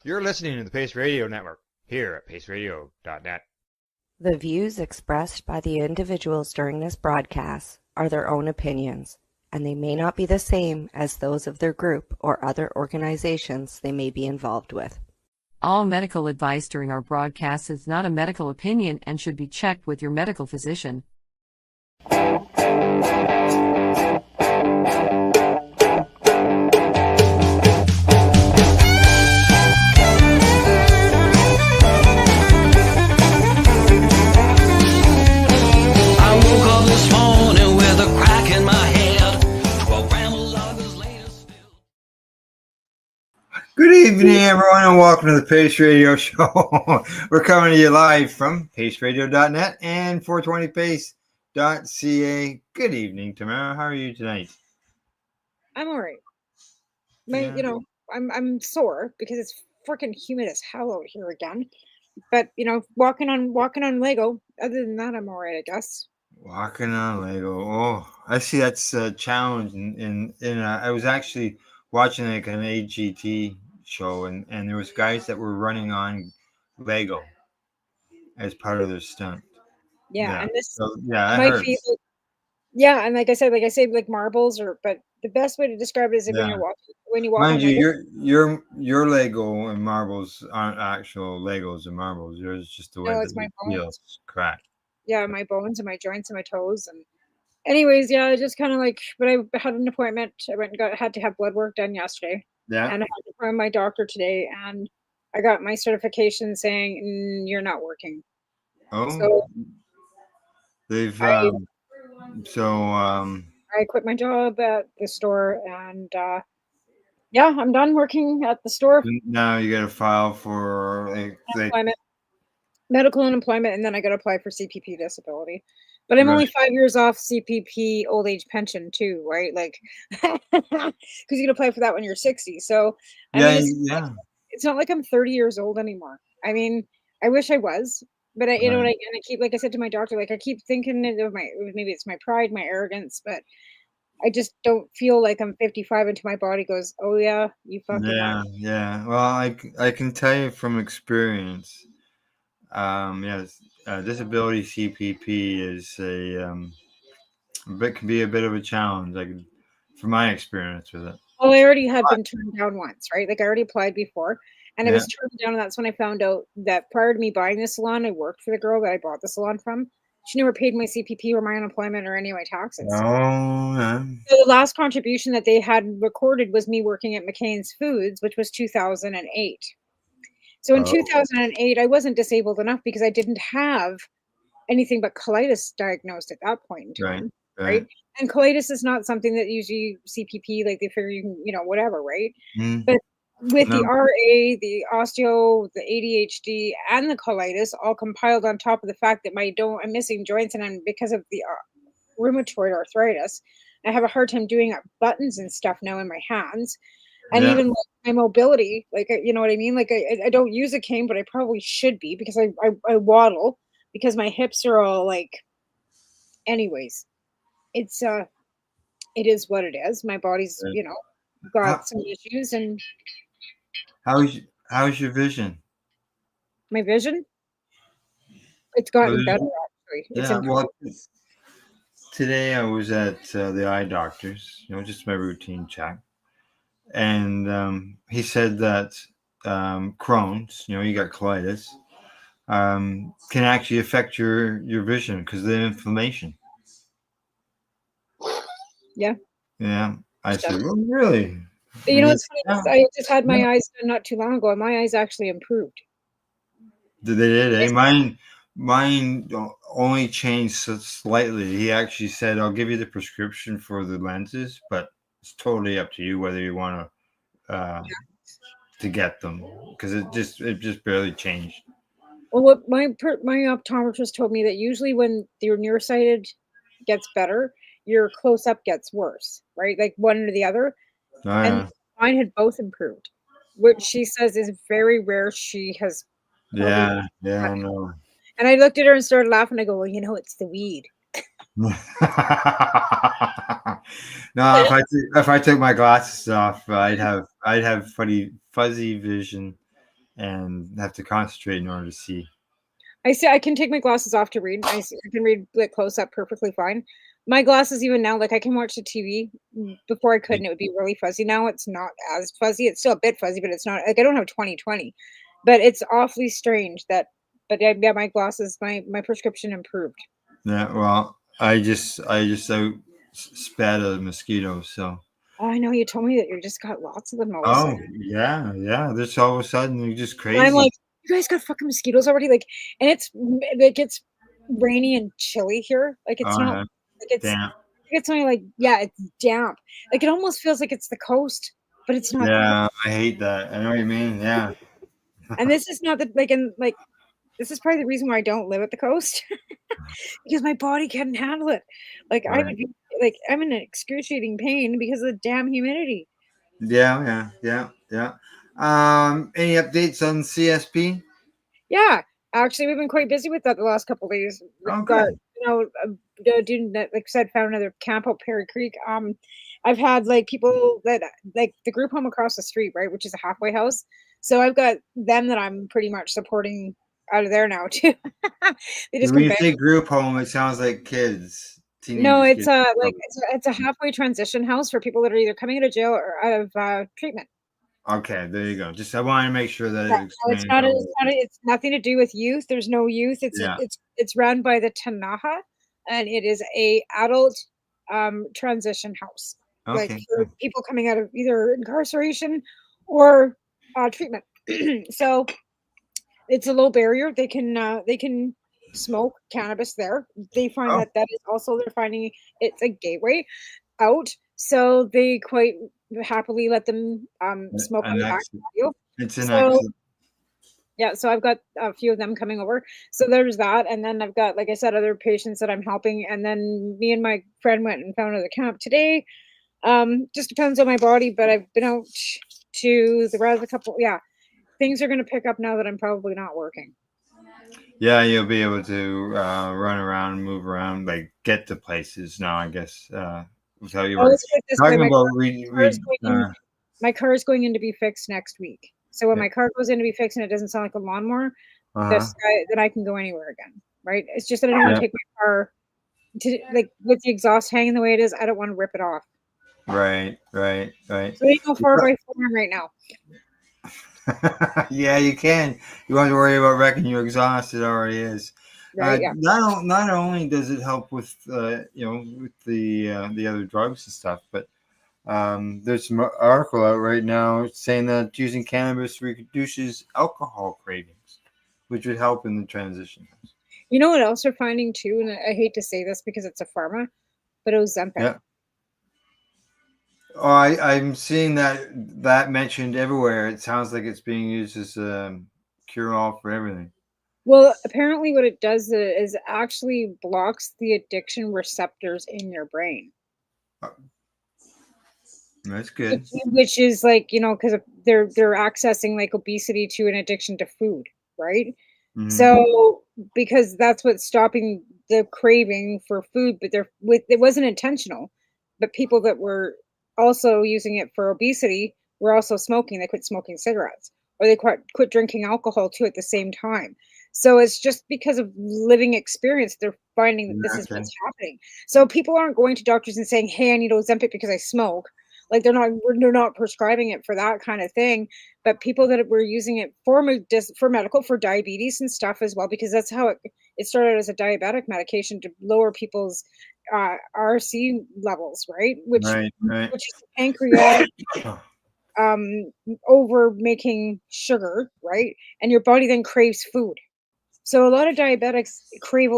You're listening to the Pace Radio Network here at paceradio.net. The views expressed by the individuals during this broadcast are their own opinions, and they may not be the same as those of their group or other organizations they may be involved with. All medical advice during our broadcast is not a medical opinion and should be checked with your medical physician. Good evening, everyone, and welcome to the Pace Radio Show. We're coming to you live from paceradio.net and 420pace.ca. Good evening, Tamara. How are you tonight? I'm all right. I'm sore because it's freaking humid as hell out here again. But walking on Lego. Other than that, I'm all right, I guess. Walking on Lego. Oh, I see that's a challenge. I was actually watching like an AGT show, and there was guys that were running on Lego as part of their stunt. Yeah, and this I might heard. be and like I said, like marbles, but the best way to describe it is when you're walking, Mind on Lego. Your Lego and marbles aren't actual Legos and marbles. Yours is just the way it's my bones. feels. Correct. Yeah, my bones and my joints and my toes. And anyways, yeah, just kind of like, but I had an appointment. I went and had to have blood work done yesterday. Yeah. And I had to find my doctor today, and I got my certification saying you're not working. Oh. So they've I quit my job at the store, and I'm done working at the store. Now you got to file for medical unemployment, and then I got to apply for CPP disability. But I'm only 5 years off CPP old age pension too, right? Like, because you can apply for that when you're 60. So it's not like I'm 30 years old anymore. I mean, I wish I was, but I keep, like I said to my doctor, like I keep thinking of maybe it's my pride, my arrogance, but I just don't feel like I'm 55 until my body goes, oh yeah, you fucking are. Yeah. Well, I can tell you from experience. Disability CPP is can be a bit of a challenge, like from my experience with it. Well, I already had been turned down once, right? Like I already applied before, and I was turned down, and that's when I found out that prior to me buying the salon, I worked for the girl that I bought the salon from. She never paid my CPP or my unemployment or any of my taxes. Oh, yeah. So the last contribution that they had recorded was me working at McCain's Foods, which was 2008. So in 2008, I wasn't disabled enough because I didn't have anything but colitis diagnosed at that point in time, right? And colitis is not something that usually CPP, like they figure you can, whatever, right? But with the RA, the osteo, the ADHD, and the colitis all compiled on top of the fact that I'm missing joints, and because of the rheumatoid arthritis, I have a hard time doing buttons and stuff now in my hands. And even like my mobility, like, you know what I mean? Like I don't use a cane, but I probably should be because I waddle because my hips are all like, anyways, it is what it is. My body's, got some issues. And how's your vision? My vision? It's gotten better, actually. Today I was at the eye doctor's, just my routine check. And he said that Crohn's, you got colitis, can actually affect your vision because of the inflammation. Yeah. Yeah. I said, well, really? It's funny. I just had my eyes done not too long ago, and my eyes actually improved. They did, eh? Mine only changed slightly. He actually said, I'll give you the prescription for the lenses, but it's totally up to you whether you want to get them, because it just barely changed. Well, what my optometrist told me that usually when your nearsighted gets better, your close up gets worse, right? Like one or the other. And mine had both improved, which she says is very rare. She has. I know. And I looked at her and started laughing. I go, well, it's the weed. No, if I took my glasses off, I'd have fuzzy vision, and have to concentrate in order to see. I see. I can take my glasses off to read. I can read like close up perfectly fine. My glasses, even now, like I can watch the TV. Before I couldn't, it would be really fuzzy. Now it's not as fuzzy. It's still a bit fuzzy, but it's not like I don't have 20/20. But it's awfully strange that. But yeah, my glasses, my prescription improved. Yeah, well, I just spat a mosquito, so. Oh, I know you told me that you just got lots of them all of a Oh, sudden. yeah. This all of a sudden you're just And I'm crazy. like, you guys got fucking mosquitoes already? Like, and it's like it's rainy and chilly here. Like it's not Yeah. like Damn. it's only like yeah, it's damp. Like it almost feels like it's the coast, but it's not. Yeah, I hate that. I know what you mean. Yeah. And this is not the like and like this is probably the reason why I don't live at the coast because my body can't handle it. Like I would Right. be like I'm in excruciating pain because of the damn humidity. Yeah. Any updates on CSP? Yeah, actually, we've been quite busy with that the last couple of days. We've Oh, got, good. doing that, like I said, found another camp out Perry Creek. I've had like people that like the group home across the street, right, which is a halfway house. So I've got them that I'm pretty much supporting out of there now too. They just When come you back. say group home, it sounds like kids, No, teenagers. it's Kids. like it's a halfway transition house for people that are either coming out of jail or out of treatment. Okay, there you go. Just I want to make sure that Yeah, it no, it's explains not. all It's this. not. It's nothing to do with youth. There's no youth. Yeah. It's run by the Tanaha, and it is a adult transition house, like Okay. for people coming out of either incarceration or treatment. So it's a low barrier. They can smoke cannabis there. They find Oh, that that is also they're finding it's a gateway out. So they quite happily let them smoke on an the back exit. patio. It's an So exit. yeah, so I've got a few of them coming over. So there's that, and then I've got, like I said, other patients that I'm helping, and then me and my friend went and found another camp today. Just depends on my body, but I've been out to the rest a couple. Yeah, things are going to pick up now that I'm probably not working. Yeah, you'll be able to run around, move around, like get to places now. I guess without you Oh, work. let's put it this way: Talking my about car is going in. My car is going in to be fixed next week. So when yeah. my car goes in to be fixed and it doesn't sound like a lawnmower, Uh-huh. then I can go anywhere again. Right? It's just that I don't want Yeah. to take my car to like with the exhaust hanging the way it is. I don't want to rip it off. Right. So ain't no 4x4 right now. Yeah, you can. You won't have to worry about wrecking your exhaust. It already is. Right? Yeah. Not only does it help with with the other drugs and stuff, but there's some article out right now saying that using cannabis reduces alcohol cravings, which would help in the transition. You know what else we're finding too, and I hate to say this because it's a pharma, but Ozempic. Yeah. Oh, I'm seeing that mentioned everywhere. It sounds like it's being used as a cure-all for everything. Well, apparently, what it does is actually blocks the addiction receptors in your brain. That's good. Which is like because they're accessing like obesity to an addiction to food, right? Mm-hmm. So because that's what's stopping the craving for food, but it wasn't intentional, but people that were also using it for obesity were also smoking. They quit smoking cigarettes, or they quit drinking alcohol too at the same time. So it's just because of living experience, they're finding that this is what's happening. So people aren't going to doctors and saying, "Hey, I need Ozempic because I smoke." Like they're not prescribing it for that kind of thing, but people that were using it for medical, for diabetes and stuff as well, because that's how it started as a diabetic medication to lower people's RC levels, right? Which Right. is the pancreatic over making sugar, right? And your body then craves food. So a lot of diabetics crave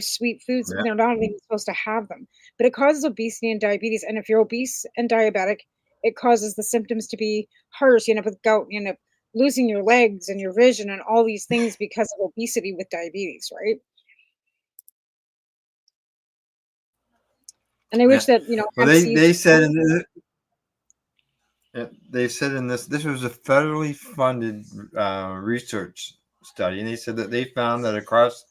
sweet foods when they're not even supposed to have them. But it causes obesity and diabetes. And if you're obese and diabetic, it causes the symptoms to be harsh. You end up with gout, you end up losing your legs and your vision and all these things because of obesity with diabetes, right? And I wish that, well, they said in this was a federally funded research study, and they said that they found that across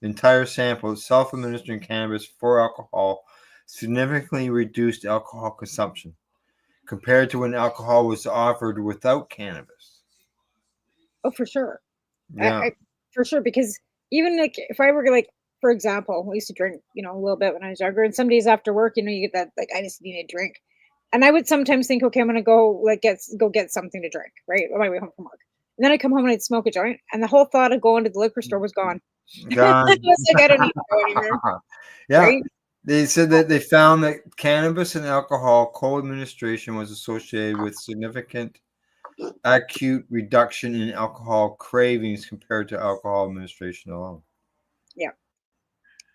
the entire sample, self-administering cannabis for alcohol significantly reduced alcohol consumption compared to when alcohol was offered without cannabis. Oh, for sure. Yeah. For sure, because even like if I were like, for example, I used to drink, a little bit when I was younger, and some days after work, you get that like I just need a drink, and I would sometimes think, okay, I'm gonna go like get something to drink, right, on my way home from work, and then I come home and I'd smoke a joint, and the whole thought of going to the liquor store was gone. I God. was like, I don't need to go anywhere, Yeah. right? They said that they found that cannabis and alcohol co-administration was associated with significant acute reduction in alcohol cravings compared to alcohol administration alone. Yeah,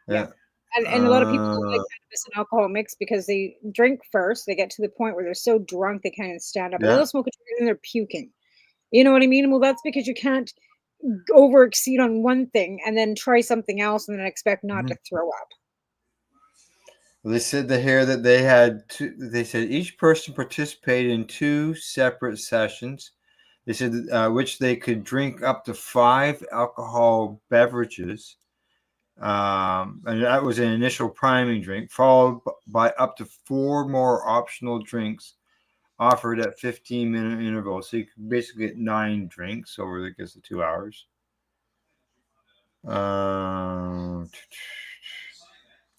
yeah. Yeah. And a lot of people don't like cannabis and alcohol mixed because they drink first. They get to the point where they're so drunk they can't even stand up. And Yeah. they'll smoke a joint and they're puking. You know what I mean? Well, that's because you can't over exceed on one thing and then try something else and then expect not to throw up. Well, they said that they had two. They said each person participated in 2 separate sessions. They said which they could drink up to 5 alcohol beverages. And that was an initial priming drink, followed by up to 4 more optional drinks offered at 15-minute intervals. So you could basically get 9 drinks over, I guess, the 2 hours.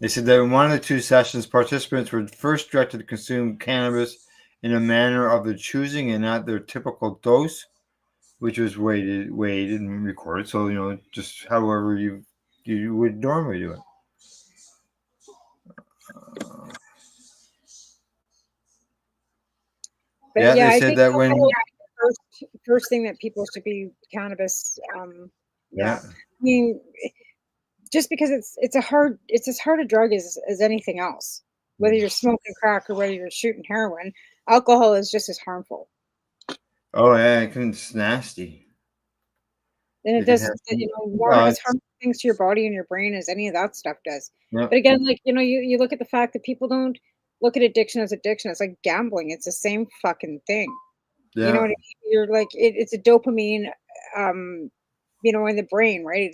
They said that in one of the 2 sessions, participants were first directed to consume cannabis in a manner of their choosing and not their typical dose, which was weighed and recorded. So, just however you would normally do it. But Yeah, they I said think that when alcohol is the first thing that people should be cannabis. yeah. I mean, just because it's as hard a drug as anything else. Whether you're smoking crack or whether you're shooting heroin, alcohol is just as harmful. Oh yeah, it's nasty. And it It can does, have more as harmful things to your body and your brain as any of that stuff does. yeah. But again, like, you look at the fact that people don't look at addiction as addiction. It's like gambling. It's the same fucking thing. You know Yeah. what I mean? You're like, it's a dopamine, in the brain, right?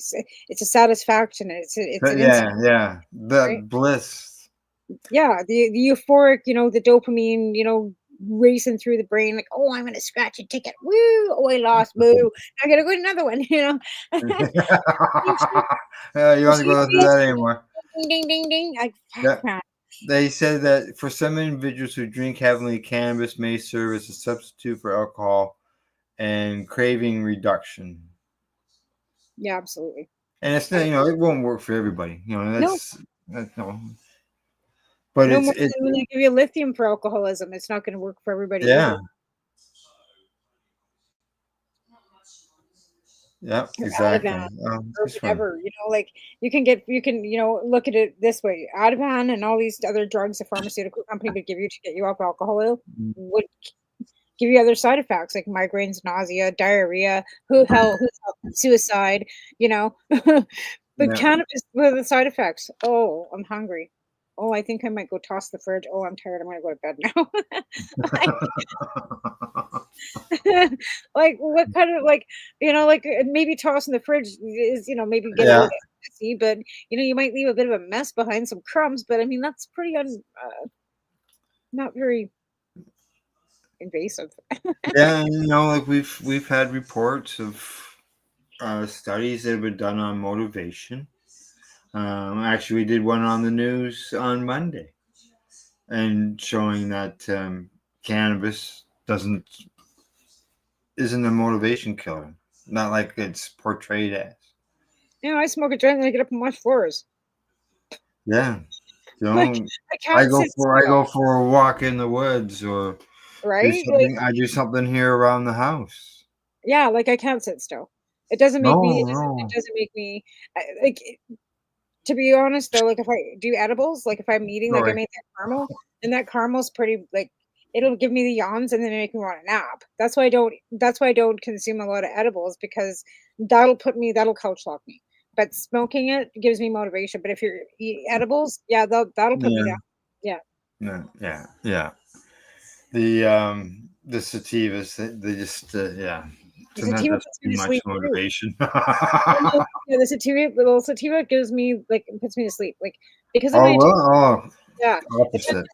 It's a satisfaction. It's an instant, Yeah. The right? bliss. Yeah, the euphoric, the dopamine, racing through the brain, like, oh, I'm gonna scratch a ticket. Woo! Oh, I lost. Boo! I gotta go to another one. You want to go through that anymore? Ding ding ding ding. Like, Yeah. fuck, man. They said that for some individuals who drink heavily, cannabis may serve as a substitute for alcohol and craving reduction. Yeah, absolutely. And it's not, it won't work for everybody. That's no. But No it's more than when they give you lithium for alcoholism. It's not going to work for everybody. yeah. Either. Yeah, exactly. Or whatever, like you can look at it this way. Ativan and all these other drugs the pharmaceutical company would give you to get you off alcohol would give you other side effects like migraines, nausea, diarrhea, suicide, but cannabis with the side effects. Oh, I'm hungry. Oh, I think I might go toss the fridge. Oh, I'm tired. I'm going to go to bed now. Like what kind of like maybe tossing the fridge is maybe get a little bit messy, but you might leave a bit of a mess behind, some crumbs. But I mean that's pretty not very invasive. Yeah, like we've had reports of studies that have been done on motivation. Actually, we did one on the news on Monday, and showing that cannabis isn't a motivation killer, not like it's portrayed as. I smoke a joint and I get up and wash floors. Yeah, like, I go for a walk in the woods or right. I do something here around the house. Yeah, like I can't sit still. It doesn't make me. It doesn't make me like. To be honest, though, like if I do edibles, like if I'm eating, like I made that caramel, and that caramel's pretty like it'll give me the yawns and then make me want a nap. That's why I don't consume a lot of edibles because that'll couch lock me. But smoking it gives me motivation. But if you're eating edibles, that'll put me down. Yeah. Yeah. The sativas, they just sometimes that's too much motivation. The sativa gives me puts me to sleep because of opposite.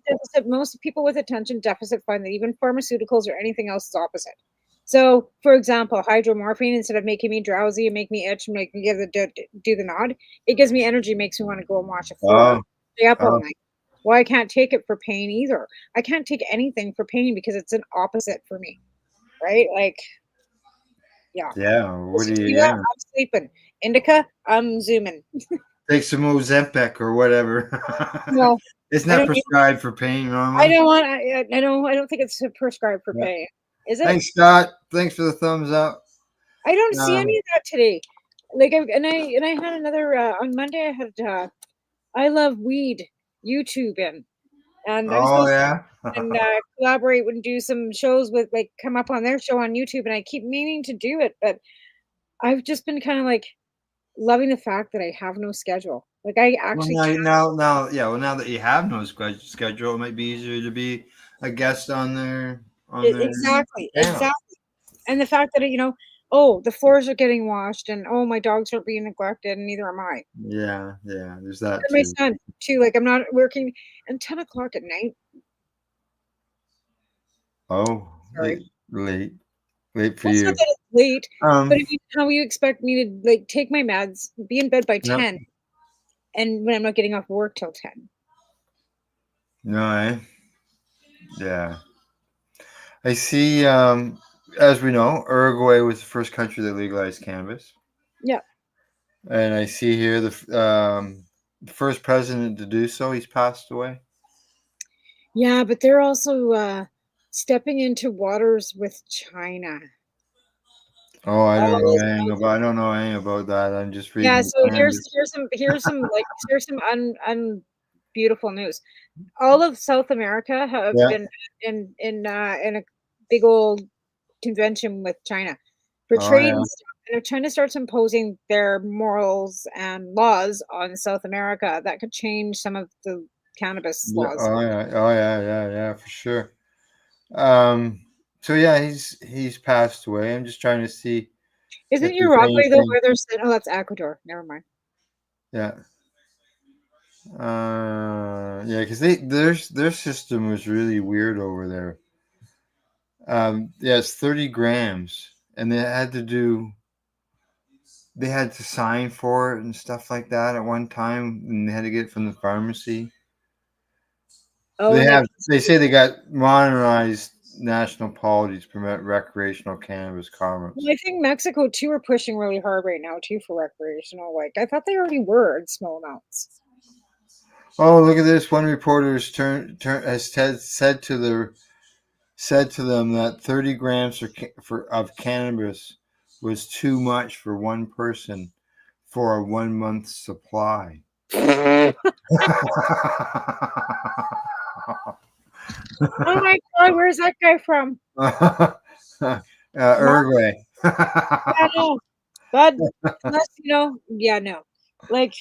Most people with attention deficit find that even pharmaceuticals or anything else is opposite. So, for example, hydromorphine, instead of making me drowsy and make me itch and make me do the nod, it gives me energy, makes me want to go and wash a floor, Oh, stay up all oh, night. Well, I can't take it for pain either. I can't take anything for pain because it's an opposite for me, right? Like, yeah. yeah. What do you? Sativa, Yeah, I'm sleeping. Indica, I'm zooming. take some Ozempic or whatever. No, Isn't I that don't need. prescribed for pain I normally? don't want. I don't think it's prescribed for Yeah. pain. Is it? Thanks, Scott. Thanks for the thumbs up. I don't see Um, any of that today. Like, I had another on Monday. I had I love weed YouTube and I was oh supposed yeah. to collaborate and do some shows with like come up on their show on YouTube, and I keep meaning to do it, but I've just been kind of like loving the fact that I have no schedule. Like I Well, actually yeah. Well, now that you have no schedule, it might be easier to be a guest on their exactly, channel. exactly. And the fact that oh, the floors are getting washed, and oh, my dogs are being neglected, and neither am I. Yeah, yeah. There's that And my too. son too. Like I'm not working and 10 o'clock at night. Oh, Sorry. late for Well, it's not you. that it's late, but Um, I mean, how you expect me to like take my meds, be in bed by no, 10, and when I'm not getting off work till 10? no, yeah. I see. As we know, Uruguay was the first country that legalized cannabis, Yeah. and I see here the first president to do so. He's passed away. Yeah, but they're also stepping into waters with China. Oh, I don't All know those anything about. I mountains. don't know anything about that. I'm just Yeah, reading the so cannabis. here's some beautiful news. All of South America have Yeah. been in a big old convention with China for Oh trade yeah. and stuff. And they're trying to start imposing their morals and laws on South America that could change some of the cannabis Yeah. laws. Oh yeah. Oh yeah. Yeah. Yeah. For sure. Um. So yeah, he's passed away. I'm just trying to see if Isn't there's Uruguay though anything. where they're saying, oh, that's Ecuador. Never mind. Yeah. Yeah, because their system was really weird over there. Yeah, it's 30 grams, and they had to sign for it and stuff like that at one time, and they had to get it from the pharmacy. Oh, and they They say they got modernized national policies to promote recreational cannabis commerce. well, I think Mexico too are pushing really hard right now too for recreational. Like I thought they already were in small amounts. Oh, look at this! One reporter said to them that 30 grams of cannabis was too much for one person for a 1 month supply. Oh my God, where's that guy from? Mark? Uruguay. Yeah, no, but unless yeah, no. Like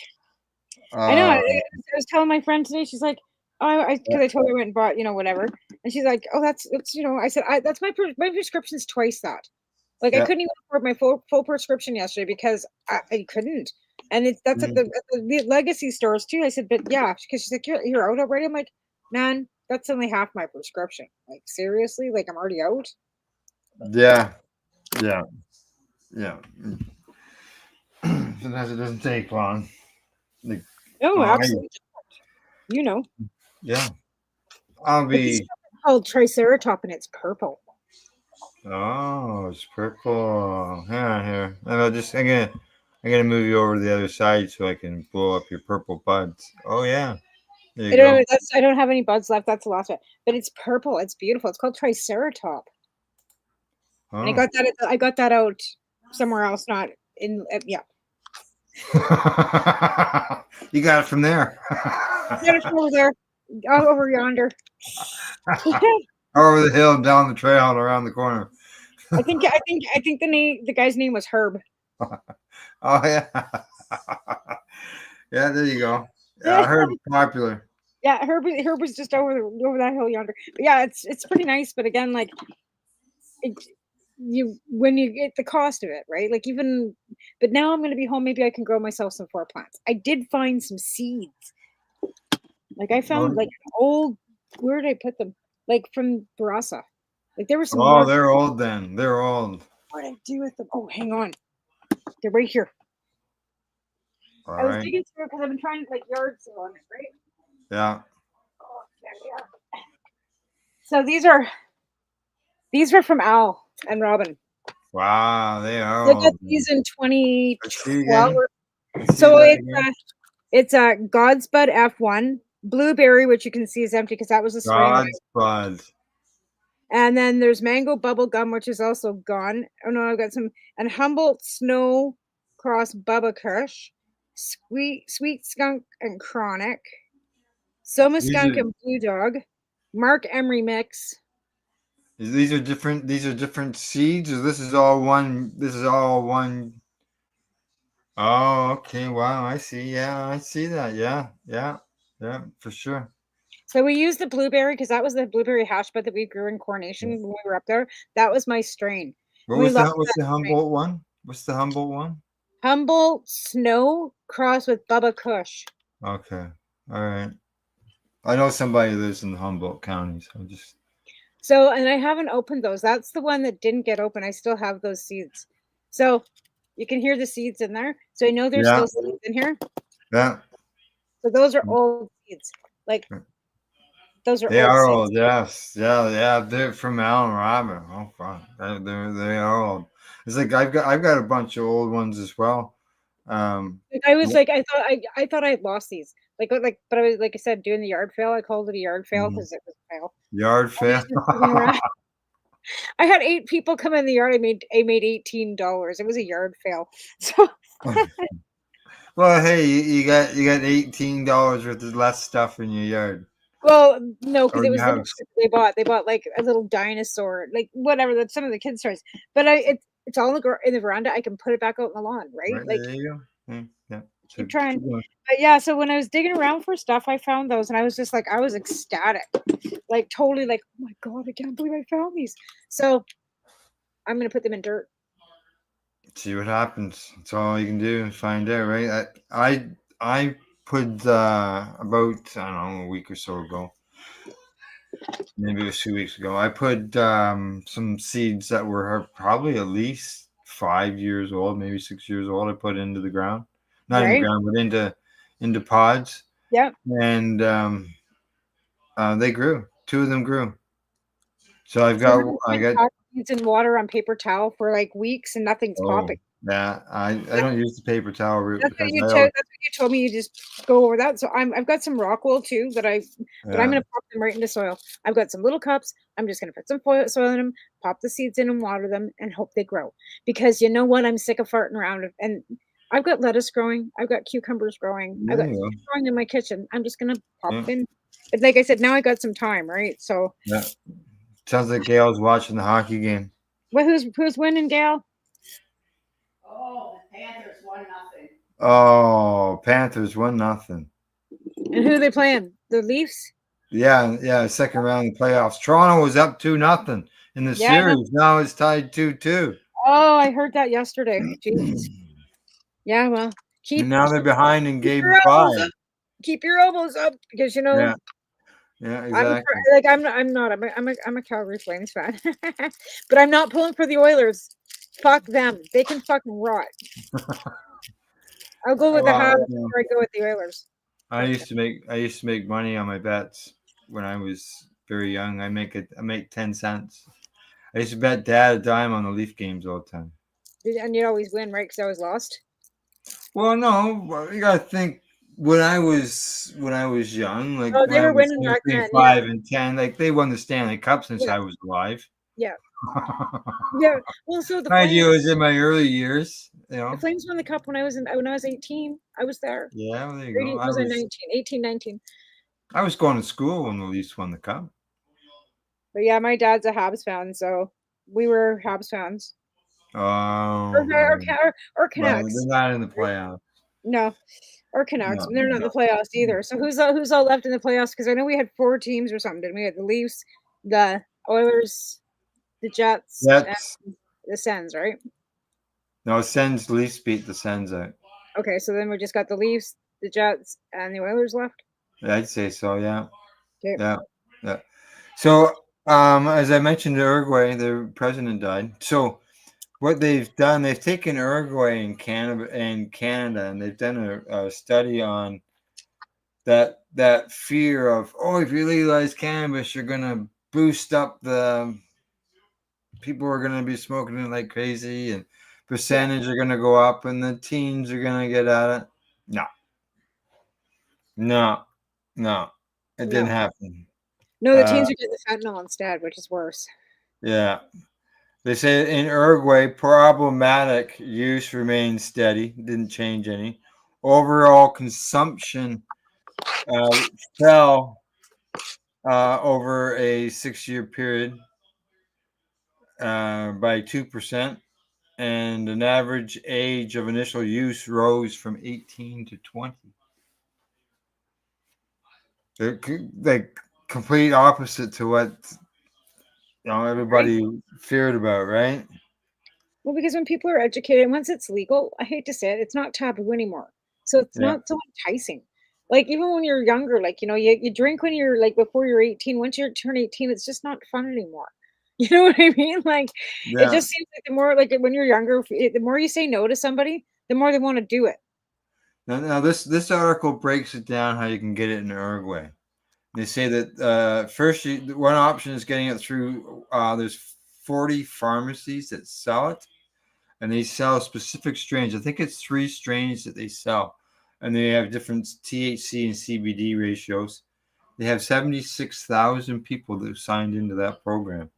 I know. uh, I was telling my friend today. She's like, "Oh, because I told her I went and bought whatever," and she's like, "Oh, that's." I said, "That's my prescription's twice that." Like I yeah. couldn't even afford my full prescription yesterday because I couldn't. And that's at the legacy stores too. I said, but yeah, because she's like, you're out already. I'm like, man, that's only half my prescription. Like seriously, like I'm already out. Yeah. Yeah. Yeah. Sometimes it doesn't take long. Like, No, oh, absolutely. yeah. I'll But this be. stuff is called Triceratop, and it's purple. Oh, it's purple. Yeah, here. I'm gonna move you over to the other side so I can blow up your purple buds. Oh yeah. There you go. I don't have any buds left. That's the last one. But it's purple. It's beautiful. It's called Triceratop. And Oh. I got that out somewhere else, not in yeah. You got it from there. Got it from over there, over yonder. Over the hill, down the trail, and around the corner. I think the guy's name was Herb. Oh yeah. Yeah, there you go. Yeah, I heard it's popular. Yeah, Herb was just over that hill yonder. But yeah, it's pretty nice. But again, like when you get the cost of it, right? Like but now I'm gonna be home. Maybe I can grow myself some 4 plants. I did find some seeds. Like I found like an old. Where did I put them? Like from Barasa. Like there were some. Oh, they're old then. They're old. What did I do with them? Oh, hang on. They're right here. All I was right. digging through because I've been trying to like yard sale on it, right? Yeah. Oh, there we are. So these were from Al and Robin. Wow, they are They got old. these in Let's see 2012. again. Let's see So that again. it's a Godspud F1 blueberry, which you can see is empty because that was a strain. God's bud. And then there's mango bubble gum, which is also gone. Oh no, I've got some and Humboldt Snow Cross Bubba Kush, Sweet Skunk and Chronic, Soma These Skunk are and Blue Dog, Mark Emery mix. these are different. These are different seeds, or this is all one. This is all one. Oh, okay. Wow, I see. Yeah, I see that. Yeah, for sure. So we used the blueberry because that was the blueberry hash bud that we grew in Coronation when we were up there. That was my strain. What We was loved that? What's that the strain. Humboldt one? What's the Humboldt one? Humboldt Snow Cross with Bubba Kush. Okay. All right. I know somebody who lives in Humboldt County, so just So, and I haven't opened those. That's the one that didn't get open. I still have those seeds. So you can hear the seeds in there. So I know there's yeah, still seeds in here. yeah. So those are old seeds. Like those are They old are seeds. old. Yes, yeah. They're from Alan Robin. Oh, fuck. They are old. It's like I've got a bunch of old ones as well. Like I was like I thought I had lost these. But I was like I said doing the yard fail. I called it a yard fail because it was a fail. Yard I was fair. just digging around. I had 8 people come in the yard. I made $18. It was a yard fail. So Well, hey, you got $18 worth of less stuff in your yard well, no, because or it your was little house. shit they bought like a little dinosaur, like whatever that some of the kids' toys. But it's all in the veranda. I can put it back out in the lawn, right? Right Like there you go. Yeah. So keep trying. keep going. But yeah, so when I was digging around for stuff, I found those and I was just like I was ecstatic. Like totally like, oh my god, I can't believe I found these. So I'm gonna put them in dirt. See what happens. That's all you can do and find out, right? I put about I don't know a week or so ago, maybe it was 2 weeks ago. I put some seeds that were probably at least 5 years old, maybe 6 years old. I put into the ground, not in the Right? ground, but into pods, Yeah. and they grew. Two of them grew. So So we've I been got. packing these in water on paper towel for like weeks and nothing's Oh, popping. yeah. I don't use the paper towel route That's what because I always. that's what you told me. You just go over that. So I've got some rock wool too but I'm Yeah. gonna pop them right into soil. I've got some little cups. I'm just gonna put some soil in them, pop the seeds in and water them, and hope they grow. Because you know what? I'm sick of farting around and I've got lettuce growing. I've got cucumbers growing. I've There got you things go. growing in my kitchen. I'm just gonna pop Yeah. them in. But like I said, now I got some time, right? So, Yeah. Sounds like Gail's watching the hockey game. well, who's winning, Gail? Oh, the Panthers 1-0. Oh, Panthers 1-0. And who are they playing? The Leafs. Yeah. Second round of the playoffs. Toronto was up 2-0 in the Yeah, I know. series. Now it's tied 2-2. Oh, I heard that yesterday. Jesus. Yeah, well, And now they're behind in keep game your elbows 5. up. Keep your elbows up because you know Yeah, I'm exactly. like I'm a Calgary Flames fan, but I'm not pulling for the Oilers. Fuck them. They can fucking rot. I'll go with the Habs before I go with the Oilers. I used to make money on my bets when I was very young. I make 10 cents. I used to bet Dad a dime on the Leaf games all the time. And you always win, right? Because I always lost. Well, no, you gotta think when I was young, like Oh, when they I were was winning back between then. Yeah, 5 and 10, like they won the Stanley Cup since yeah, I was alive. yeah, yeah. Well, so the Mind you, Flames, it was in my early years, the Flames won the cup when I was 18. I was there. Yeah, well, there you Or go. was I 19? 18, 19. I was going to school when the Leafs won the cup. But yeah, my dad's a Habs fan, so we were Habs fans. Oh, Or well, Canucks. they're not in the playoffs. No, or Canucks. No, They're not in the playoffs either. So who's all left in the playoffs? Because I know we had 4 teams or something. Didn't we? Had the Leafs, the Oilers, the Jets, and That's the Sens, right? no Sens. Leafs beat the Sens out. Okay, so then we just got the Leafs, the Jets, and the Oilers left. I'd say so. Yeah, Okay. yeah, yeah. So As I mentioned, Uruguay, their president died. So what they've done, they've taken Uruguay and Canada, and they've done a study on that fear of, oh, if you legalize cannabis, you're gonna boost up the people are gonna be smoking it like crazy, and percentage are gonna go up, and the teens are gonna get at it. No, no, no, it didn't No. happen. No, the Uh, teens are getting the fentanyl instead, which is worse. yeah. They say in Uruguay, problematic use remains steady, didn't change any. Overall consumption fell over a 6-year period by 2%, and an average age of initial use rose from 18 to 20. The complete opposite to what everybody feared about, right? Well, because when people are educated, once it's legal, I hate to say it, it's not taboo anymore. So it's Yeah, not so enticing. Like even when you're younger, like you drink when you're like before you're 18. Once you turn 18, it's just not fun anymore. You know what I mean? Like it yeah. just seems like the more like when you're younger, the more you say no to somebody, the more they want to do it. Now this article breaks it down how you can get it in Uruguay. They say that first, one option is getting it through. There's 40 pharmacies that sell it, and they sell specific strains. I think it's 3 strains that they sell, and they have different THC and CBD ratios. They have 76,000 people that have signed into that program.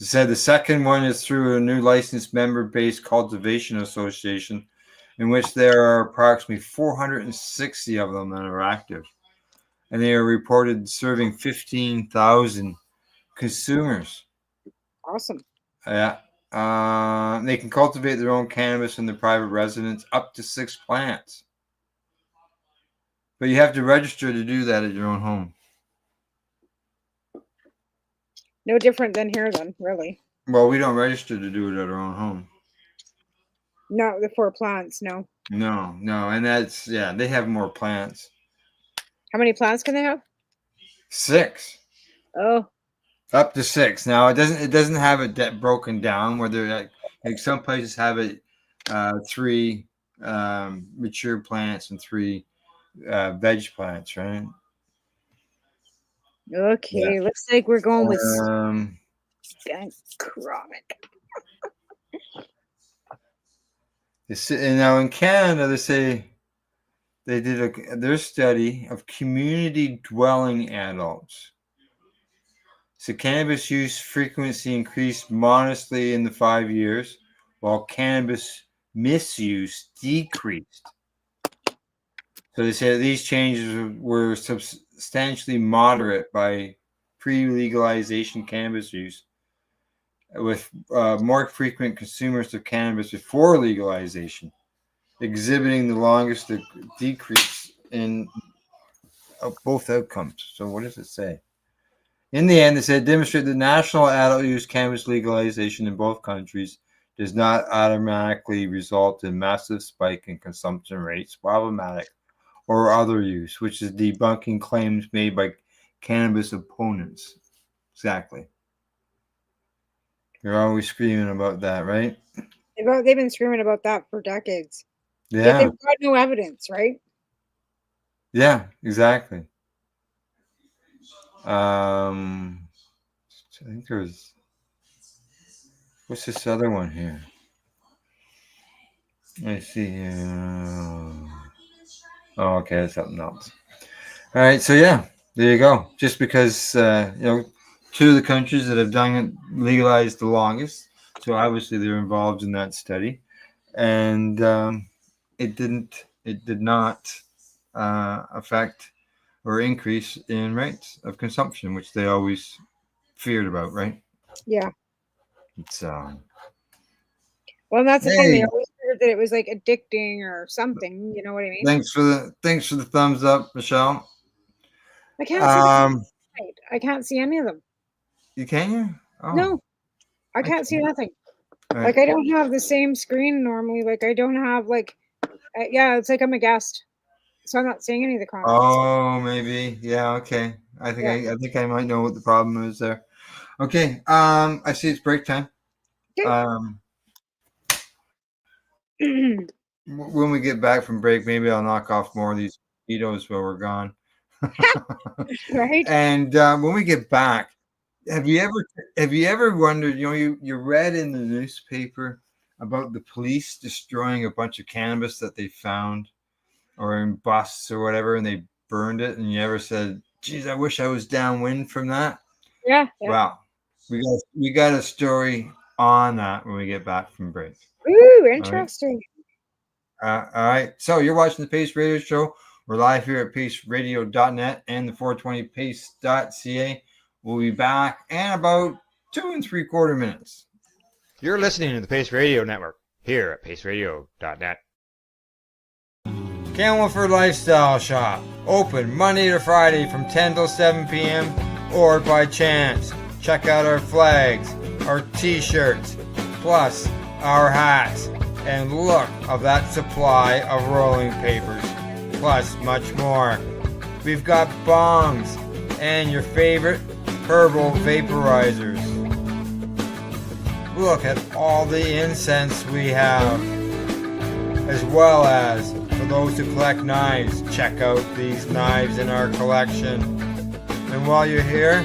They said the second one is through a new licensed member-based cultivation association, in which there are approximately 460 of them that are active, and they are reported serving 15,000 consumers. Awesome. Yeah. They can cultivate their own cannabis in their private residence, up to 6 plants. But you have to register to do that at your own home. No different than here then, really. Well, we don't register to do it at our own home. No, the 4 plants, no. No, and that's they have more plants. How many plants can they have? 6. Oh, Up to 6. Now it doesn't have it broken down where they're like some places have it 3 mature plants and 3 veg plants, right? Yeah. okay. Looks like we're going with Um, chronic. and now in Canada, they say they did their study of community dwelling adults. So cannabis use frequency increased modestly in the 5 years, while cannabis misuse decreased. So they say these changes were substantially moderate by pre-legalization cannabis use, with more frequent consumers of cannabis before legalization, exhibiting the longest decrease in both outcomes. So what does it say? In the end, they said demonstrate that national adult use cannabis legalization in both countries does not automatically result in massive spike in consumption rates, problematic, or other use, which is debunking claims made by cannabis opponents. Exactly. You're always screaming about that, right? They've been screaming about that for decades. Yet Yeah. they've got no evidence, right? Yeah, exactly. I think there's what's this other one here? Let's see here. Oh, okay, that's something else. All right, so yeah, there you go. Just because 2 of the countries that have done it legalized the longest, so obviously they're involved in that study, and it did not affect or increase in rates of consumption, which they always feared about, right? Yeah. It's Well, that's the thing. They hey, always heard that it was like addicting or something. You know what I mean? thanks for the thumbs up, Michelle. I can't see the right. I can't see any of them. You can you? Oh, No, I I can't see can. nothing. All Like right. I don't have the same screen normally. Like I don't have like, yeah, it's like I'm a guest, so I'm not seeing any of the comments. Oh, maybe. Yeah. Okay. I think I might know what the problem is there. Okay. I see it's break time. Okay. When we get back from break, maybe I'll knock off more of these mosquitoes while we're gone. Right? And when we get back, have you ever wondered? You read in the newspaper about the police destroying a bunch of cannabis that they found, or in busts or whatever, and they burned it. And you ever said, "Geez, I wish I was downwind from that." Yeah. Well, we got a story on that when we get back from break. Ooh, interesting. All right. So you're watching the Pace Radio Show. We're live here at paceradio.net and the 420pace.ca. We'll be back in about 2 3/4 minutes. You're listening to the Pace Radio Network here at paceradio.net. Campbellford Lifestyle Shop. Open Monday to Friday from 10 till 7 p.m. or by chance. Check out our flags, our t-shirts, plus our hats. And look of that supply of rolling papers, plus much more. We've got bongs and your favorite herbal vaporizers. Look at all the incense we have, as well as for those who collect knives, check out these knives in our collection. And while you're here,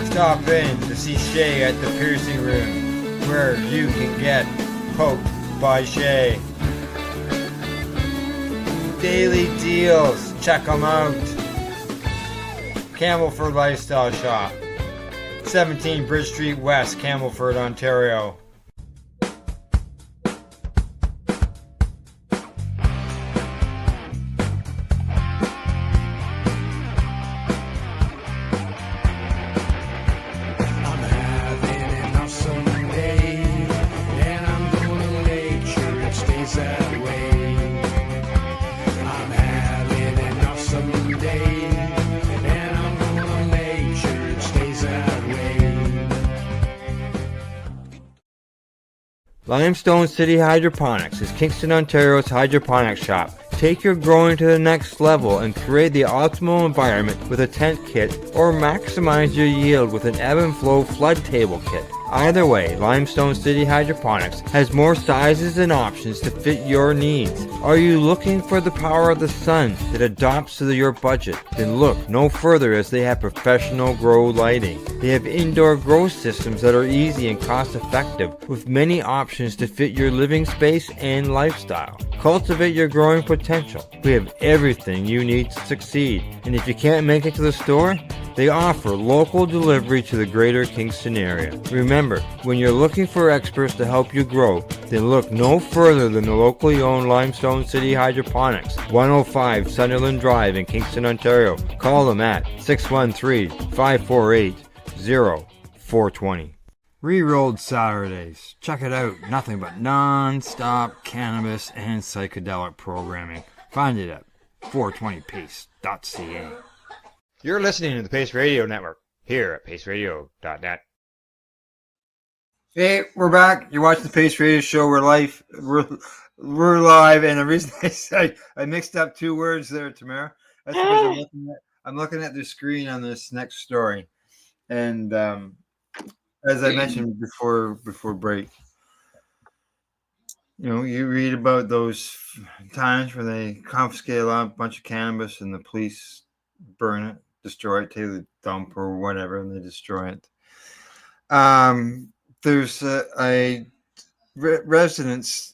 stop in to see Shay at the piercing room, where you can get poked by Shay. Daily deals, check them out. Campbellford Lifestyle Shop, 17 Bridge Street West, Campbellford, Ontario. Limestone City Hydroponics is Kingston, Ontario's hydroponics shop. Take your growing to the next level and create the optimal environment with a tent kit, or maximize your yield with an ebb and flow flood table kit. Either way, Limestone City Hydroponics has more sizes and options to fit your needs. Are you looking for the power of the sun that adapts to your budget? Then look no further, as they have professional grow lighting. They have indoor grow systems that are easy and cost effective, with many options to fit your living space and lifestyle. Cultivate your growing potential. We have everything you need to succeed. And if you can't make it to the store, they offer local delivery to the greater Kingston area. Remember, when you're looking for experts to help you grow, then look no further than the locally owned Limestone City Hydroponics, 105 Sunderland Drive in Kingston, Ontario. Call them at 613-548-0420. Rerolled Saturdays. Check it out. Nothing but non-stop cannabis and psychedelic programming. Find it at 420pace.ca. You're listening to the Pace Radio Network here at paceradio.net. Hey, we're back. You're watching the Pace Radio Show. We're live. We're live, and the reason I mixed up two words there, Tamara. That's because I'm looking at the screen on this next story, and as I mentioned before break, you read about those times when they confiscate a bunch of cannabis and the police burn it, destroy it, take the dump or whatever, and they destroy it. There's the residents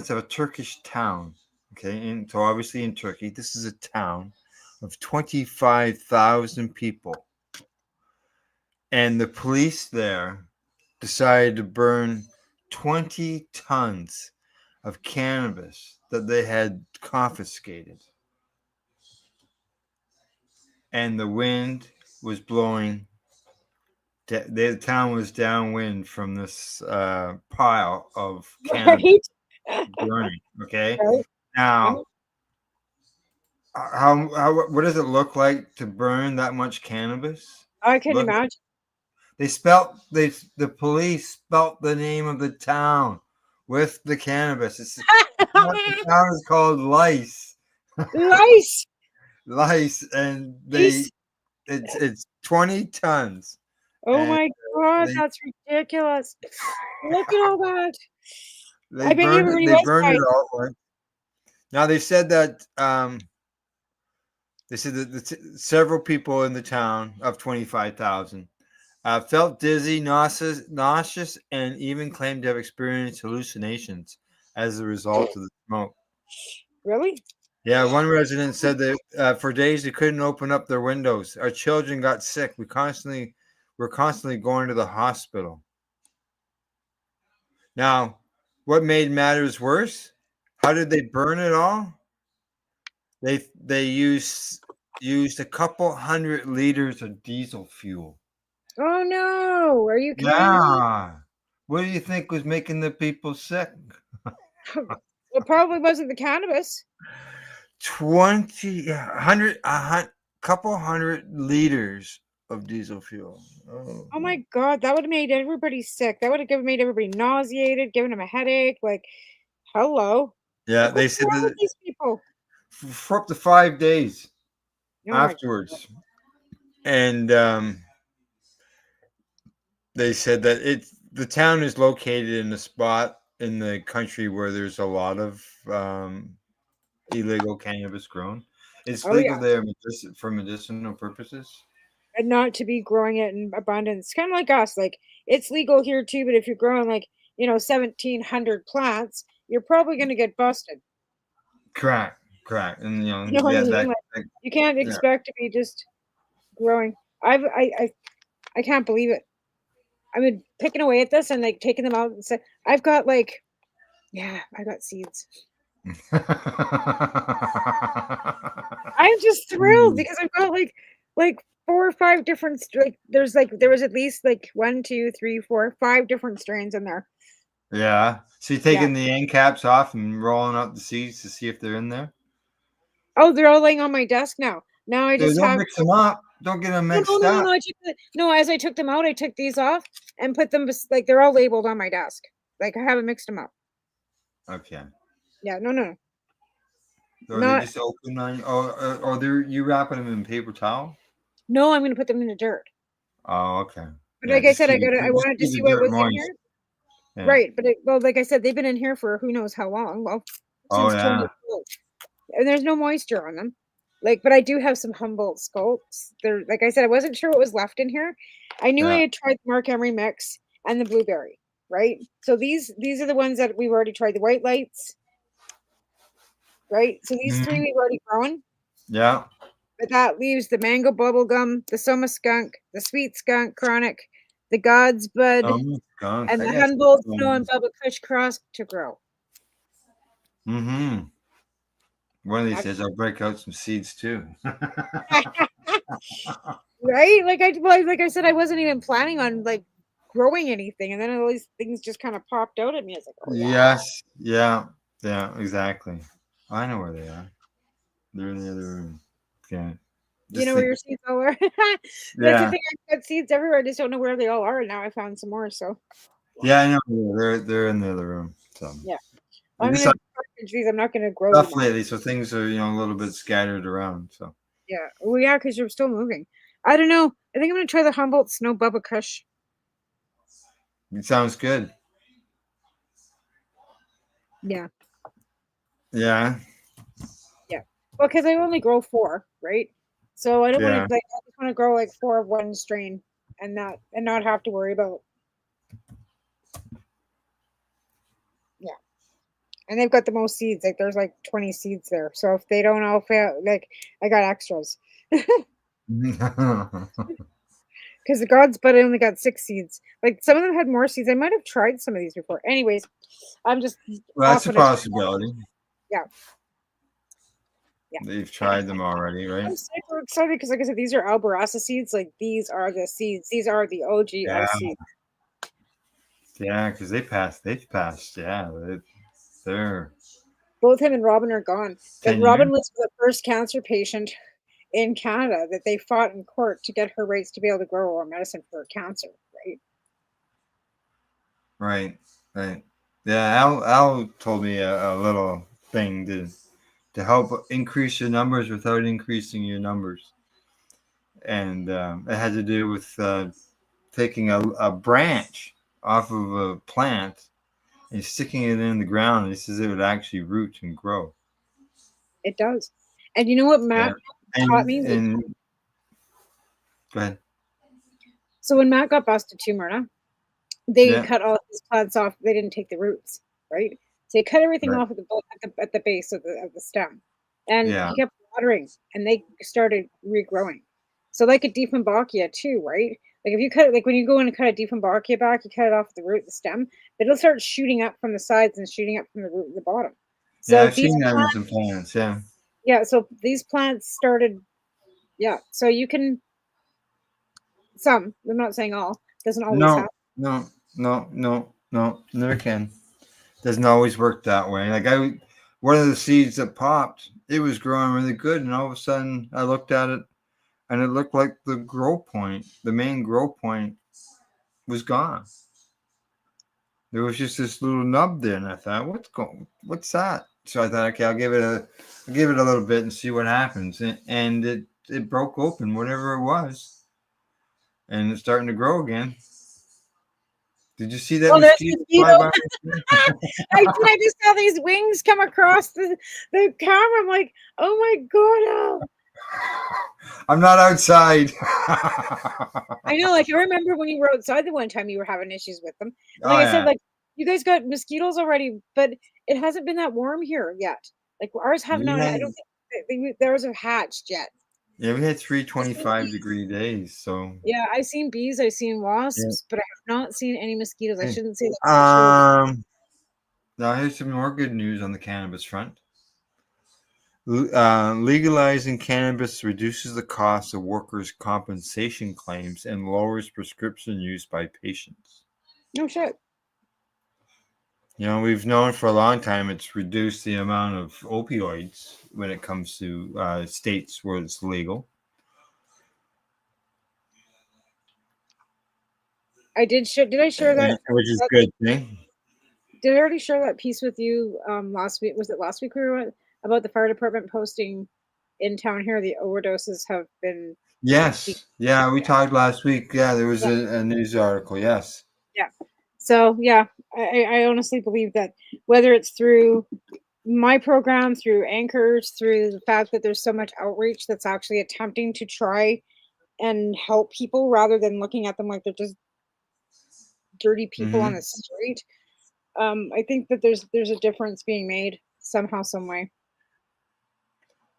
of a Turkish town. Okay, and so obviously in Turkey, this is a town of 25,000 people, and the police there decided to burn 20 tons of cannabis that they had confiscated. And the wind was blowing. The town was downwind from this pile of cannabis burning. Okay, Right. now what does it look like to burn that much cannabis? I can imagine. The police spelt the name of the town with the cannabis. The town is called Lice. Lice. Lice, and Lice. It's 20 tons. Oh And my God, they that's ridiculous. Look at all that. they I bet burned it. everybody They was burned it buying. all. Right? Now they said that several people in the town of 25,000 felt dizzy, nauseous, and even claimed to have experienced hallucinations as a result of the smoke. Really? Yeah, one resident said that for days they couldn't open up their windows. Our children got sick. We're constantly going to the hospital. Now, what made matters worse? How did they burn it all? They used a couple hundred liters of diesel fuel. Oh no. Are you kidding me? Yeah. What do you think was making the people sick? It probably wasn't the cannabis. couple hundred liters of diesel fuel. Oh. Oh my God, that would have made everybody sick. That would have made everybody nauseated, given them a headache. Like, hello. Yeah, Like, they what's said wrong with that these people? for up to 5 days Oh my, afterwards. And they said that the town is located in a spot in the country where there's a lot of illegal cannabis grown. It's oh yeah. legal there for medicinal purposes. And not to be growing it in abundance. Kind of like us. Like, it's legal here too, but if you're growing like, 1,700 plants, you're probably going to get busted. Correct. And You know what I yeah, mean? Like, you can't yeah. expect to be just growing. I can't believe it. I've been picking away at this and like taking them out and say, I've got like, yeah, I got seeds. I'm just thrilled because I've got like 4 or 5 different there was at least like 1, 2, 3, 4, 5 different strains in there. Yeah. So you're Yeah. taking the end caps off and rolling out the seeds to see if they're in there? Oh, they're all laying on my desk now. Now I just Don't have mix them up. Don't get them no, no, mixed no, no, up. no. No, as I took them out, I took these off and put them like they're all labeled on my desk. Like I haven't mixed them up. Okay. Yeah, no. So are they Not just open on or they're you wrapping them in paper towel? no, I'm gonna put them in the dirt. Oh, okay. But Yeah, like I said, just I wanted to keep see the what dirt was in moist. here. Yeah. Right, but like I said, they've been in here for who knows how long. Well, Oh since yeah. 2012, and there's no moisture on them. Like, but I do have some Humboldt sculpts. They're like I said, I wasn't sure what was left in here. I knew I Yeah. had tried the Mark Emery mix and the blueberry. Right, so these are the ones that we've already tried. The white lights. Right, so these 3 Mhm. we've already grown. Yeah. But that leaves the mango bubblegum, the Soma skunk, the sweet skunk chronic, the God's bud, Skunk. and I the got Humboldt snow some. and Bubba Kush cross to grow. Mm-hmm. One of these days I'll break out some seeds too. Right? Like I said, I wasn't even planning on like growing anything, and then all these things just kind of popped out at me. I was like, oh yeah. Yes. Yeah. Yeah, exactly. I know where they are. They're in the other room. Okay. You Just know where think. your seeds all are. That's the Yeah. thing. I've got seeds everywhere. I just don't know where they all are. And now I found some more. So Yeah, I know. They're in the other room. So yeah, we I'm just gonna have package these. I'm not gonna grow stuff them all. lately, so things are a little bit scattered around. So Yeah. Well, yeah, because you're still moving. I don't know. I think I'm gonna try the Humboldt Snow Bubba Kush. it sounds good. Yeah. Yeah. Yeah. Well, because I only grow 4, right? So I don't want Yeah. to I just want to grow like 4 of one strain and not have to worry about. Yeah. And they've got the most seeds. Like there's like 20 seeds there. So if they don't all fail, like I got extras. Because the God's Bud I only got 6 seeds. Like some of them had more seeds. I might have tried some of these before. Anyways, I'm just Well, that's off a on a possibility. yeah. Yeah. They've tried them already, right? I'm super excited because, like I said, these are Albarasa seeds. Like these are the seeds. These are the OG seeds. Yeah, because they've passed. Yeah, they're Both him and Robin are gone. But 10 Robin years. was the first cancer patient in Canada that they fought in court to get her rights to be able to grow our medicine for cancer, right? Right. Yeah, Al told me a little thing to help increase your numbers without increasing your numbers. and it had to do with taking a branch off of a plant and sticking it in the ground. And he says it would actually root and grow. It does. And you know what Yeah. Matt taught me? And go ahead. So when Matt got busted too, Myrna, they Yeah. cut all his plants off. They didn't take the roots, right? So they cut everything Right. off at the base of the stem, and Yeah. he kept watering, and they started regrowing. So like a Dieffenbachia too, right? Like if you cut it, like when you go in and cut a Dieffenbachia back, you cut it off the root, the stem, but it'll start shooting up from the sides and shooting up from the root at the bottom. Yeah, So I've these seen that in plants, some plants. Yeah. yeah. So these plants started, yeah. So you can some. I'm not saying all. Doesn't always No, happen. no. Never can. Doesn't always work that way. Like one of the seeds that popped, it was growing really good, and all of a sudden I looked at it, and it looked like the main grow point, was gone. There was just this little nub there, and I thought, what's that? So I thought, okay, I'll give it a little bit and see what happens, and it broke open, whatever it was, and it's starting to grow again. Did you see that Oh, there's mosquito mosquito. fly by? I just saw these wings come across the camera. I'm like, oh my god! Oh. I'm not outside. I know. Like I remember when you were outside the one time, you were having issues with them. And Oh like I said, yeah, like you guys got mosquitoes already, but it hasn't been that warm here yet. Like ours have we not. I had don't think theirs have hatched yet. we had three I've seen 25-degree days. So yeah, I've seen bees, I've seen yeah. wasps, but I have not seen any mosquitoes. I Hey, shouldn't say that. 'Cause I should have. now here's some more good news on the cannabis front. Legalizing cannabis reduces the cost of workers' compensation claims and lowers prescription use by patients. No shit. You know, we've known for a long time it's reduced the amount of opioids when it comes to states where it's legal. I did. Did I share that? Which is good thing. Did I already share that piece with you last week? Was it last week we were on, about the fire department posting in town here? The overdoses have been. Yes. Yeah, we Yeah. talked last week. Yeah, there was Yeah. a news article. Yes. Yeah. So yeah, I honestly believe that whether it's through my program, through anchors, through the fact that there's so much outreach that's actually attempting to try and help people rather than looking at them like they're just dirty people on Hmm. the street. I think that there's a difference being made somehow, some way.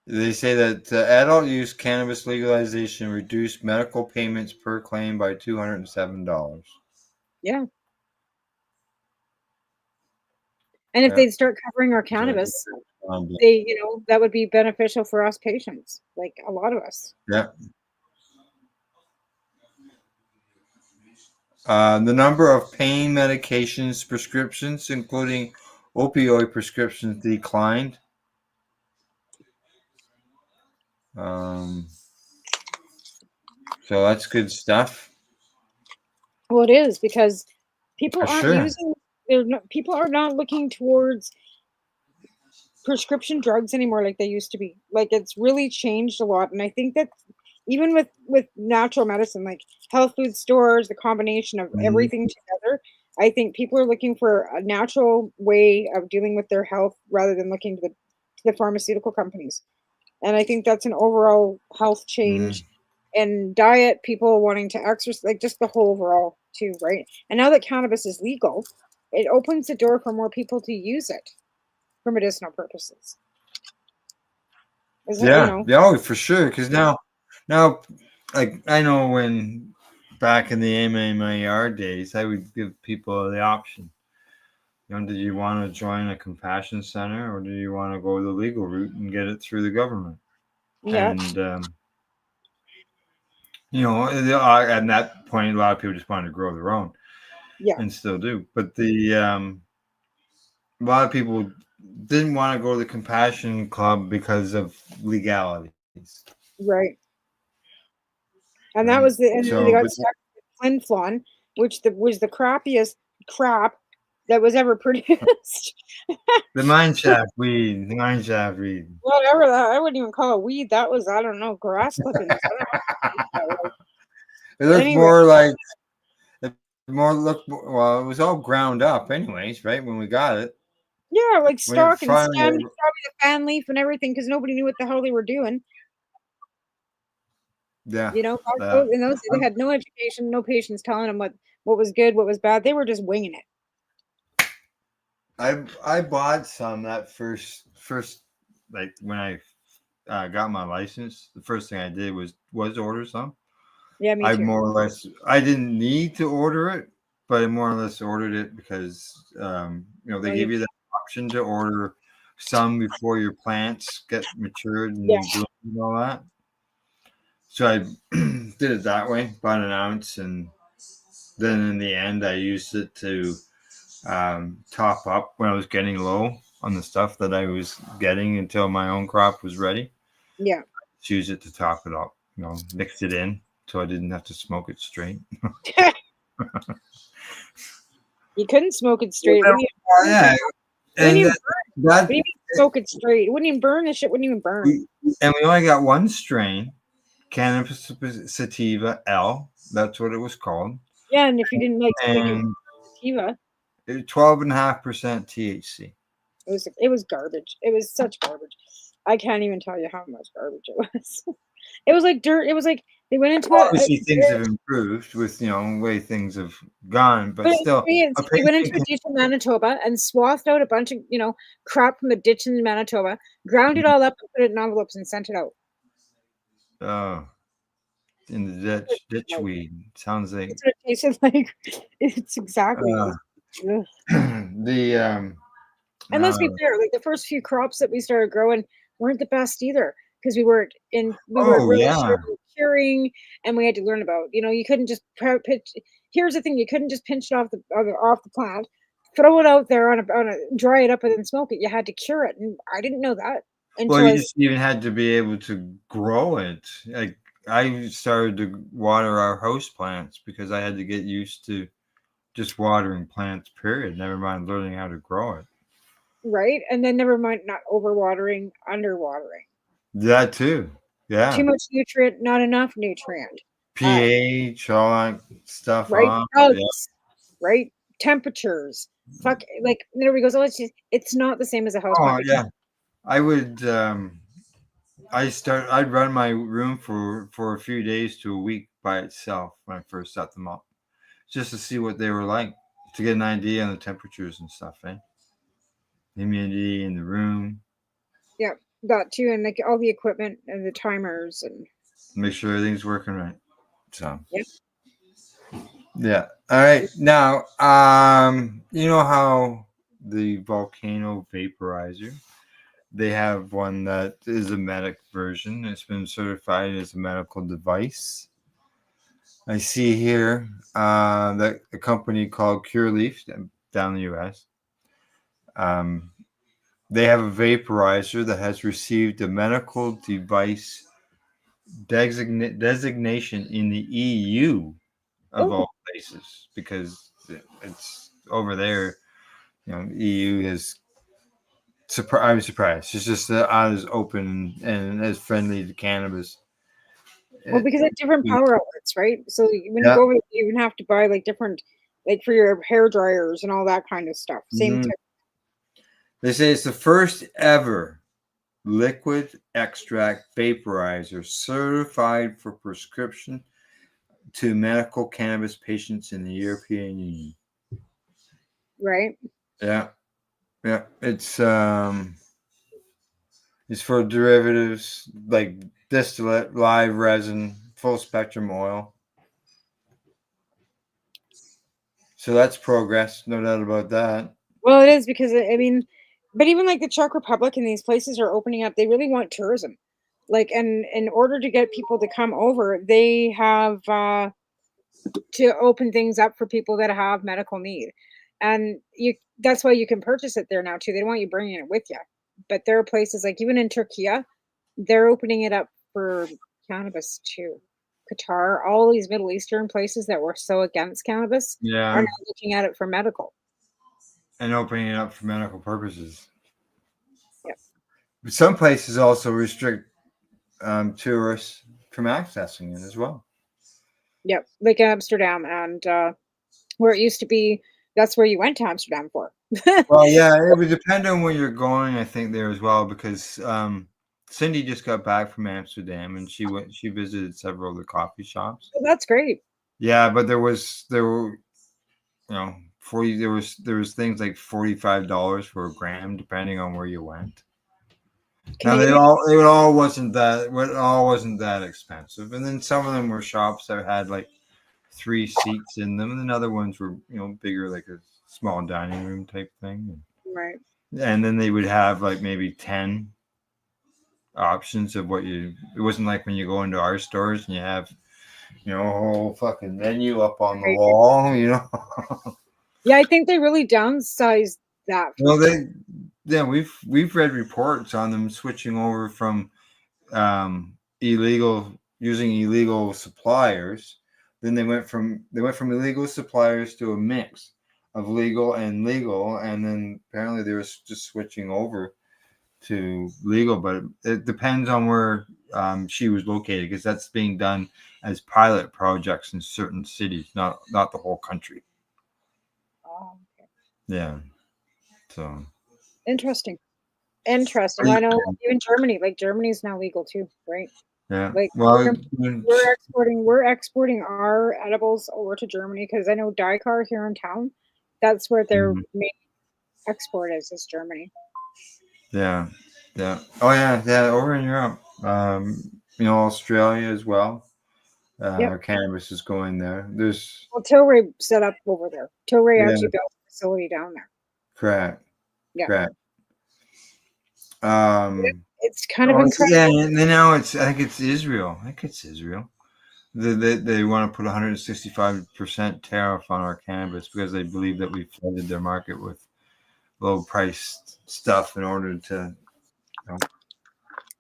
They say that adult use cannabis legalization reduced medical payments per claim by $207. Yeah. And if Yeah. they'd start covering our So, cannabis, that would be beneficial for us patients, like a lot of us. yeah. The number of pain medications prescriptions, including opioid prescriptions, declined. So that's good stuff. Well, it is because people For aren't sure. using. People are not looking towards prescription drugs anymore like they used to be. Like it's really changed a lot, and I think that even with natural medicine, like health food stores, the combination of Mhm. everything together, I think people are looking for a natural way of dealing with their health rather than looking to the pharmaceutical companies. And I think that's an overall health change Mhm. and diet, people wanting to exercise, like just the whole overall too, right? And now that cannabis is legal, it opens the door for more people to use it for medicinal purposes. Is it, Yeah. Yeah, oh, for sure. Because now, like I know when back in the MMAR days, I would give people the option. Did you want to join a compassion center or do you want to go the legal route and get it through the government? yeah, And at that point, a lot of people just wanted to grow their own, yeah, and still do. But a lot of people didn't want to go to the compassion club because of legalities, right. And that right? was and then they So, got stuck with Flin Flon, which was the crappiest crap that was ever produced. The mineshaft weed. The mineshaft weed. Whatever that, I wouldn't even call it weed. That was, I don't know, grass clippings. I don't know. It looked Anyway. more like well, it was all ground up anyways, right? When we got it. Yeah, like stalk and stem, finally- probably the fan leaf and everything, because nobody knew what the hell they were doing. Yeah. You know, in those they had no education, no patients telling them what was good, what was bad. They were just winging it. I bought some that first like when I got my license. The first thing I did was order some. Yeah, me I too. more or less I didn't need to order it, but I more or less ordered it because they give you the option to order some before your plants get matured and bloomed and all that. So I did it that way, bought an ounce, and then in the end I used it to top up when I was getting low on the stuff that I was getting until my own crop was ready. Yeah. Just use it to top it up, mix it in so I didn't have to smoke it straight. You couldn't smoke it straight. Yeah. And what do you mean smoke it straight? It wouldn't even burn. The shit wouldn't even burn. And we only got one strain, Cannabis sativa L. That's what it was called. Yeah, and if you didn't like sativa, 12.5% THC. It was garbage. It was such garbage. I can't even tell you how much garbage it was. It was like dirt. It was like they went into obviously things have improved with way things have gone, but still they went into a ditch in Manitoba and swathed out a bunch of crap from the ditch in Manitoba, ground it all up and put it in envelopes and sent it out. Oh, in the ditch weed. Sounds like that's what it tasted like. It's exactly the and let's be fair, like the first few crops that we started growing weren't the best either, because we weren't really sure about curing, and we had to learn about, you couldn't just pitch. Here's the thing, you couldn't just pinch it off the plant, throw it out there on a dry it up and then smoke it. You had to cure it, and I didn't know that. Well, you just even had to be able to grow it. Like I started to water our house plants because I had to get used to just watering plants, period. Never mind learning how to grow it. Right. And then never mind not overwatering, underwatering. That too. Yeah. Too much nutrient, not enough nutrient. pH, all that stuff. Right. Right. Temperatures. Fuck, like everybody goes, oh, it's not the same as a house plant. Yeah. I would I'd run my room for a few days to a week by itself when I first set them up, just to see what they were like, to get an idea on the temperatures and stuff, humidity in the room. Yeah, that too, and like all the equipment and the timers and make sure everything's working right. So yeah. All right. Now, you know how the volcano vaporizer, they have one that is a medic version. It's been certified as a medical device. I see here that a company called Cureleaf down in the U.S. They have a vaporizer that has received a medical device designation in the EU of all places, because it's over there. EU is. I was surprised. It's just not as open and as friendly to cannabis. Well, because it's different power outlets, right? So when you go over, you even have to buy like different, like for your hair dryers and all that kind of stuff. Same type. They say it's the first ever liquid extract vaporizer certified for prescription to medical cannabis patients in the European Union. Right. Yeah. Yeah. It's for derivatives like distillate, live resin, full spectrum oil. So that's progress, no doubt about that. Well, it is, because but even like the Czech Republic and these places are opening up. They really want tourism, like, and in order to get people to come over, they have to open things up for people that have medical need, and that's why you can purchase it there now too. They don't want you bringing it with you, but there are places like even in Turkey, they're opening it up for cannabis too. Qatar, all these Middle Eastern places that were so against cannabis are now looking at it for medical. and opening it up for medical purposes. Yep. But some places also restrict tourists from accessing it as well. Yep, like Amsterdam and where it used to be. That's where you went to Amsterdam for. Well, yeah, it would depend on where you're going, I think, there as well, because Cindy just got back from Amsterdam and she visited several of the coffee shops. That's great. Yeah, but there were, you know, 40 there was things like $45 for a gram, depending on where you went. Now it all wasn't that expensive. And then some of them were shops that had like 3 seats in them, and then other ones were, you know, bigger, like a small dining room type thing. Right. And then they would have like maybe 10 options of it wasn't like when you go into our stores and you have, you know, a whole fucking menu up on the wall, you know. Yeah, I think they really downsized that. Well, we've read reports on them switching over from using illegal suppliers. Then they went from illegal suppliers to a mix of legal and legal, and then apparently they were just switching over to legal. But it depends on where she was located, because that's being done as pilot projects in certain cities, not the whole country. Oh, okay. Yeah. So interesting. I know even Germany's now legal too, right? Yeah. Like Well, we're exporting our edibles over to Germany, because I know Dykar here in town, that's where their main export is Germany. Yeah. Oh yeah. Over in Europe, you know, Australia as well. Our cannabis is going there. There's Tilray set up over there. Tilray actually built a facility down there. Correct. Yeah. Correct. It's kind of incredible. Yeah, and then now I think it's Israel. They want to put 165% tariff on our cannabis because they believe that we flooded their market with low priced stuff in order to, you know,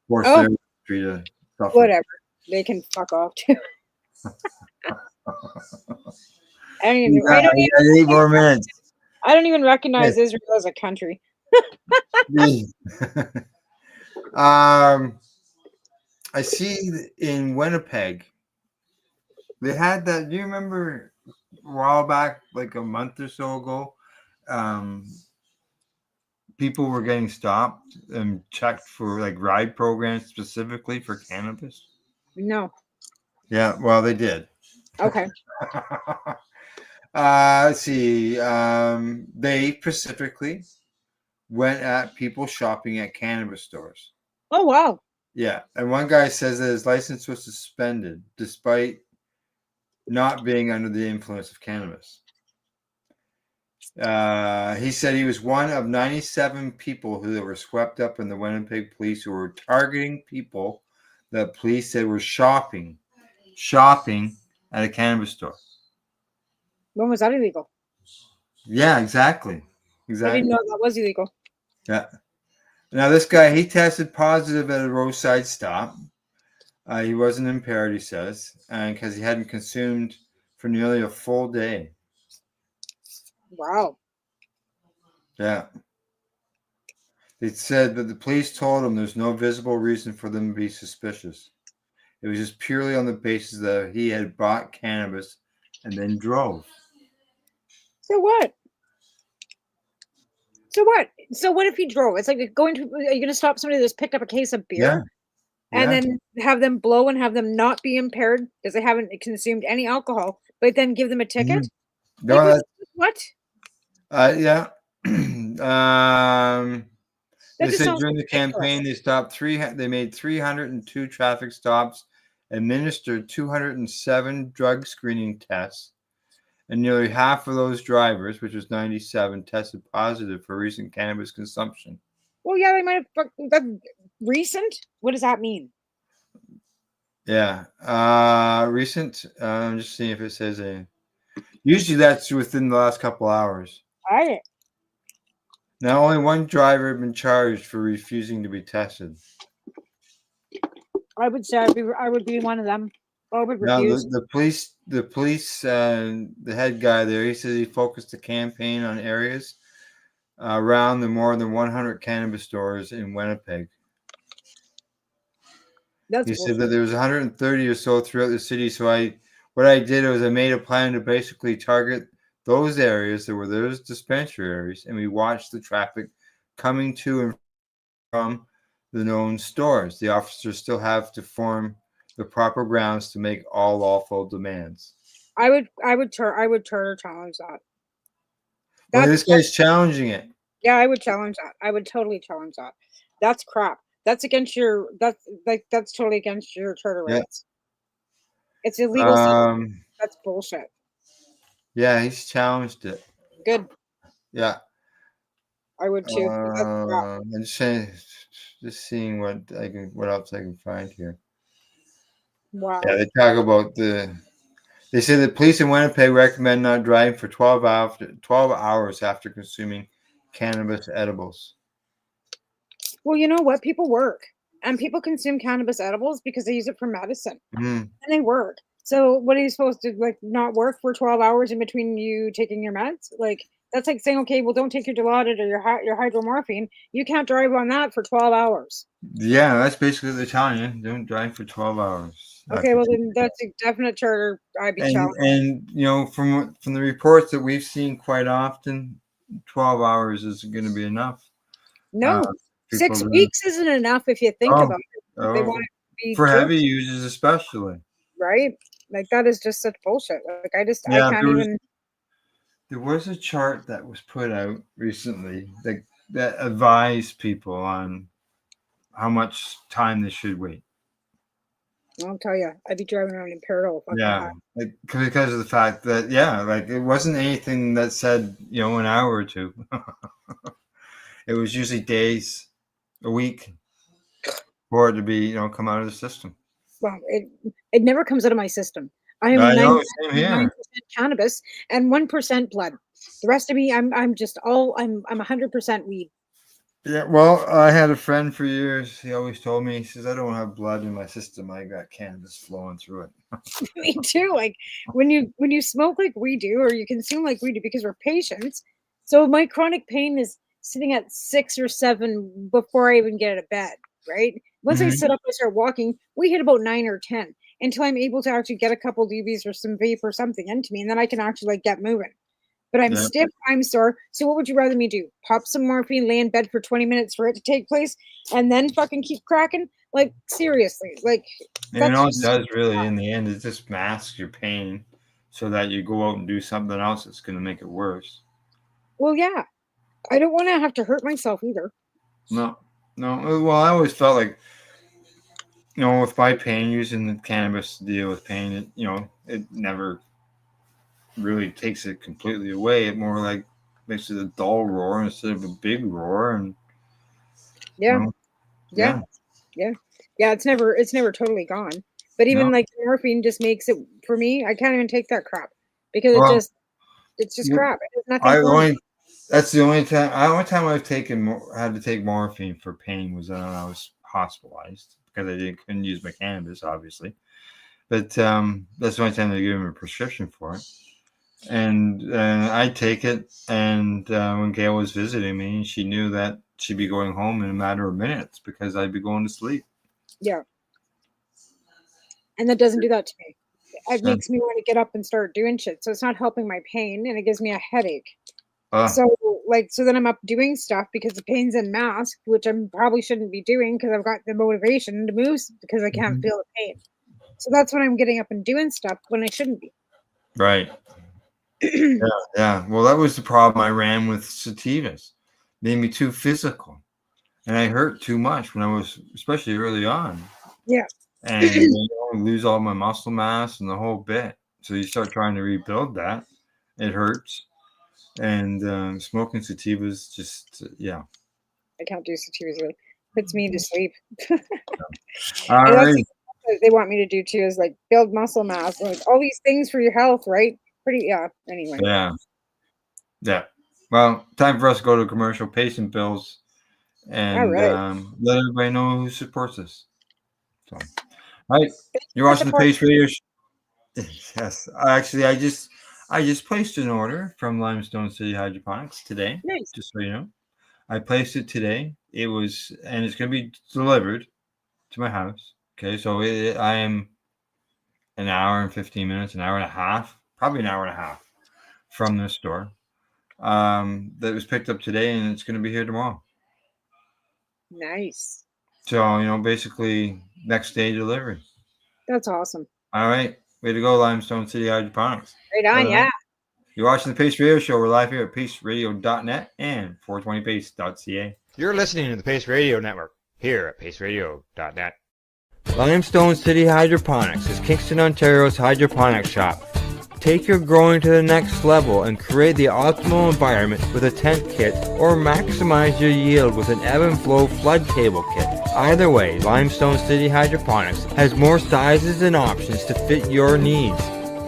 force their industry to suffer. Whatever. They can fuck off too. I don't even recognize Israel as a country. I see in Winnipeg they had that. Do you remember a while back, like a month or so ago, people were getting stopped and checked for like ride programs specifically for cannabis? No. Yeah, well, they did. Okay. Let's see. They specifically went at people shopping at cannabis stores. Oh, wow. Yeah. And one guy says that his license was suspended despite not being under the influence of cannabis. He said he was one of 97 people who were swept up in the Winnipeg police who were targeting people that police said were shopping at a cannabis store. When was that illegal? Yeah, exactly. I didn't know that was illegal. Yeah. Now this guy, he tested positive at a roadside stop. He wasn't impaired, he says, and because he hadn't consumed for nearly a full day. Wow. Yeah. They said that the police told him there's no visible reason for them to be suspicious. It was just purely on the basis that he had bought cannabis and then drove. So what? So what if he drove? It's like are you going to stop somebody that's picked up a case of beer and then have them blow and have them not be impaired because they haven't consumed any alcohol, but then give them a ticket? No, like, what? Yeah. They said during the ridiculous. campaign they made 302 traffic stops, administered 207 drug screening tests, and nearly half of those drivers, which was 97, tested positive for recent cannabis consumption. Well, yeah, they might have. Recent? What does that mean? Yeah, recent. I'm just seeing if it says a. Usually, that's within the last couple hours. All right. Now, only one driver had been charged for refusing to be tested. I would say I would be one of them. I would refuse. Now, the head guy there, he says he focused the campaign on areas around the more than 100 cannabis stores in Winnipeg. That's He said bullshit. that there was 130 or so throughout the city. So what I did was I made a plan to basically target those areas that were those dispensaries, and we watched the traffic coming to and from the known stores. The officers still have to form the proper grounds to make all lawful demands. I would charter challenge that. Well, That's this guy's challenging it. Yeah, I would challenge that. I would totally challenge that. That's crap. That's against your. That's totally against your charter Yeah. rights. It's illegal. That's Um, bullshit. yeah, he's challenged it. Good. Yeah. I would too. That's crap. I'm just saying, just seeing what else I can find here. Wow. Yeah, they talk about They say that police in Winnipeg recommend not driving for 12 hours after consuming cannabis edibles. Well, you know what? People work, and people consume cannabis edibles because they use it for medicine, Mm. and they work. So, what are you supposed to like? Not work for 12 hours in between you taking your meds? Like that's like saying, okay, well, don't take your Dilaudid or your hydromorphine. You can't drive on that for 12 hours. Yeah, that's basically what they're telling you. Don't drive for 12 hours. Okay, well then that's a definite charter. I'd be challenged. And you know, from the reports that we've seen quite often, 12 hours isn't going to be enough. No, People 6 weeks isn't enough if you think about it. They want it to be for true, heavy users especially. right? Like that is just such bullshit. Like I Yeah, can't even. there was a chart that was put out recently that advised people on how much time they should wait. I'll tell you, I'd be driving around in parallel. Yeah, because of the fact that it wasn't anything that said an hour or two. It was usually days, a week, for it to be come out of the system. Well, it never comes out of my system. I am 99% cannabis and 1% blood. The rest of me, I'm 100% weed. Yeah, well, I had a friend for years. He always told me, he says, I don't have blood in my system. I got cannabis flowing through it. Me too. Like when you smoke like we do, or you consume like we do, because we're patients. So my chronic pain is sitting at 6 or 7 before I even get out of bed, right? Once I sit up, I start walking. We hit about 9 or 10 until I'm able to actually get a couple doobies or some vape or something into me, and then I can actually like get moving. But I'm stiff, I'm sore. So what would you rather me do? Pop some morphine, lay in bed for 20 minutes for it to take place, and then fucking keep cracking? Like, seriously. Like, and it does really, in the end, it just masks your pain so that you go out and do something else that's going to make it worse. Well, yeah. I don't want to have to hurt myself either. No. Well, I always felt like, with my pain, using the cannabis to deal with pain, it never really takes it completely away. It more like makes it a dull roar instead of a big roar. And yeah, it's never totally gone. But even like morphine just makes it, for me, I can't even take that crap because it's just crap. It has nothing. That's the only time I've had to take morphine for pain was when I was hospitalized because I couldn't use my cannabis, obviously. But that's the only time they gave me a prescription for it. And I take it, and when Gail was visiting me, she knew that she'd be going home in a matter of minutes because I'd be going to sleep. Yeah. And that doesn't do that to me. It makes me want to get up and start doing shit. So it's not helping my pain, and it gives me a headache. So then I'm up doing stuff because the pain's in mask, which I probably shouldn't be doing because I've got the motivation to move because I can't feel the pain. So that's when I'm getting up and doing stuff when I shouldn't be. Right. Yeah. Well, that was the problem I ran with sativas. Made me too physical, and I hurt too much when I was, especially early on. Yeah. And lose all my muscle mass and the whole bit. So you start trying to rebuild that. It hurts. And smoking sativas just, I can't do sativas. Really puts me to sleep. All right. What they want me to do too is like build muscle mass, like all these things for your health, right? Anyway. Yeah. Well, time for us to go to commercial, pay some bills, and let everybody know who supports us. So, all right, you're watching the Pace Radio. Yes, actually, I just placed an order from Limestone City Hydroponics today. Nice. Just so you know, I placed it today. It's going to be delivered to my house. Okay, so I am an hour and 15 minutes, an hour and a half, probably an hour and a half from the store. That was picked up today, and it's going to be here tomorrow. Nice. So, basically next day delivery. That's awesome. All right. Way to go, Limestone City Hydroponics. Right on, yeah. You're watching the Pace Radio Show. We're live here at paceradio.net and 420pace.ca. You're listening to the Pace Radio Network here at paceradio.net. Limestone City Hydroponics is Kingston, Ontario's hydroponics shop. Take your growing to the next level and create the optimal environment with a tent kit, or maximize your yield with an ebb and flow flood table kit. Either way, Limestone City Hydroponics has more sizes and options to fit your needs.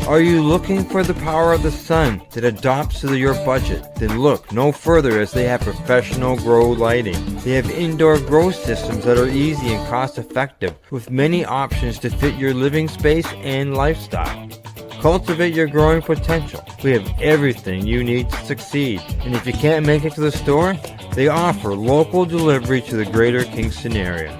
Are you looking for the power of the sun that adapts to your budget? Then look no further, as they have professional grow lighting. They have indoor grow systems that are easy and cost effective, with many options to fit your living space and lifestyle. Cultivate your growing potential. We have everything you need to succeed. And if you can't make it to the store, they offer local delivery to the greater Kingston area.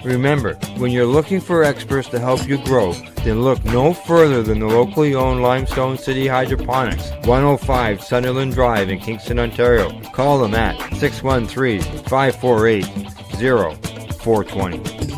Remember, when you're looking for experts to help you grow, then look no further than the locally owned Limestone City Hydroponics, 105 Sunderland Drive in Kingston, Ontario. Call them at 613-548-0420.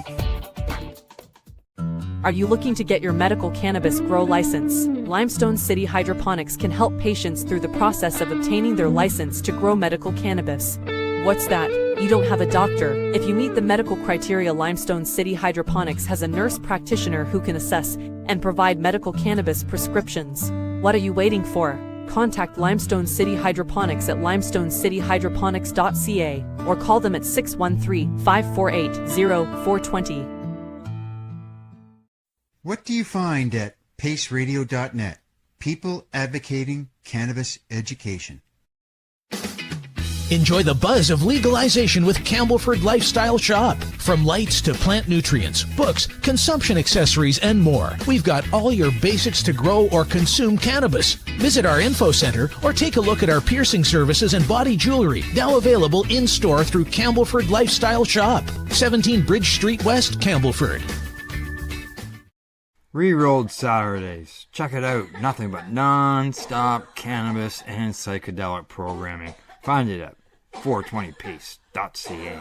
Are you looking to get your medical cannabis grow license? Limestone City Hydroponics can help patients through the process of obtaining their license to grow medical cannabis. What's that? You don't have a doctor? If you meet the medical criteria, Limestone City Hydroponics has a nurse practitioner who can assess and provide medical cannabis prescriptions. What are you waiting for? Contact Limestone City Hydroponics at limestonecityhydroponics.ca or call them at 613-548-0420. What do you find at paceradio.net? People advocating cannabis education. Enjoy the buzz of legalization with Campbellford Lifestyle Shop. From lights to plant nutrients, books, consumption accessories, and more. We've got all your basics to grow or consume cannabis. Visit our info center or take a look at our piercing services and body jewelry, now available in-store through Campbellford Lifestyle Shop, 17 Bridge Street West, Campbellford. Rerolled Saturdays. Check it out. Nothing but non-stop cannabis and psychedelic programming. Find it at 420pace.ca.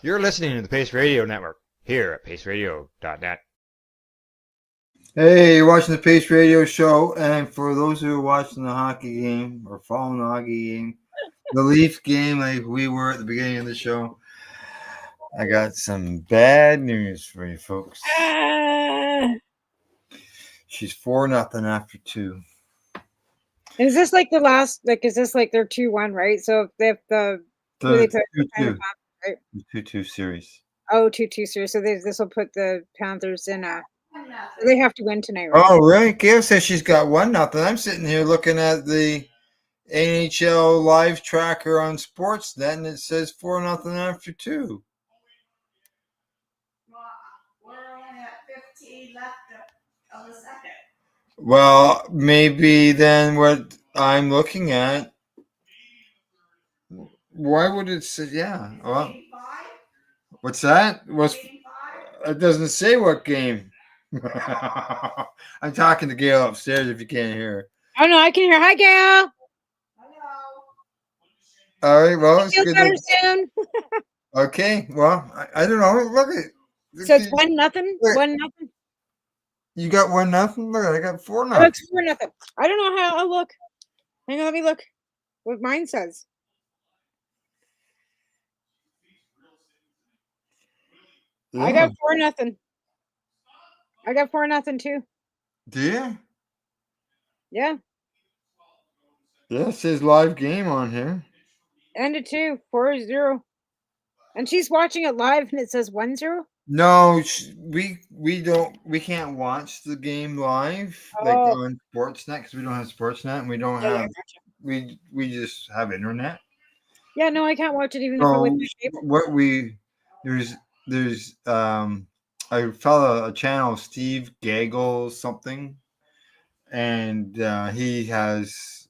You're listening to the Pace Radio Network here at paceradio.net. Hey, you're watching the Pace Radio Show, and for those who are watching the hockey game or following the hockey game, the Leaf game, like we were at the beginning of the show, I got some bad news for you folks. She's 4-0 after 2. Is this like the last? Like, is this like their 2-1, right? So if they have the 2-2. 2-2 series. Oh, 2-2 series. So this will put the Panthers in a. They have to win tonight, right? Oh, really? Gail says she's got 1-0. I'm sitting here looking at the NHL live tracker on Sportsnet, and it says 4-0 after 2. Well, we're only at 15 left of the second. Well, maybe then what I'm looking at. Why would it say? Yeah. Well, what's that? It doesn't say what game. I'm talking to Gail upstairs. If you can't hear her. Oh no, I can hear. Hi, Gail. Hello. All right. Well, it's Feel good. better soon. Okay. Well, I don't know. Look at. So it's 1-0. 1-0. You got 1-0. Look, I got 4-0. Oh, it's 4-0. I don't know how. I'll look. Hang on, let me look. What mine says. Yeah. I got 4-0. I got 4-0 too. Do you? Yeah. Yeah, it says live game on here. Ended 4-0. And she's watching it live and it says 1-0. No, we can't watch the game live like Oh, on Sportsnet because we don't have Sportsnet and we don't yeah, have gotcha. we just have internet. Yeah, no, I can't watch it even if I'm with So my cable. what we there's I follow a channel, Steve Gaggle something, and he has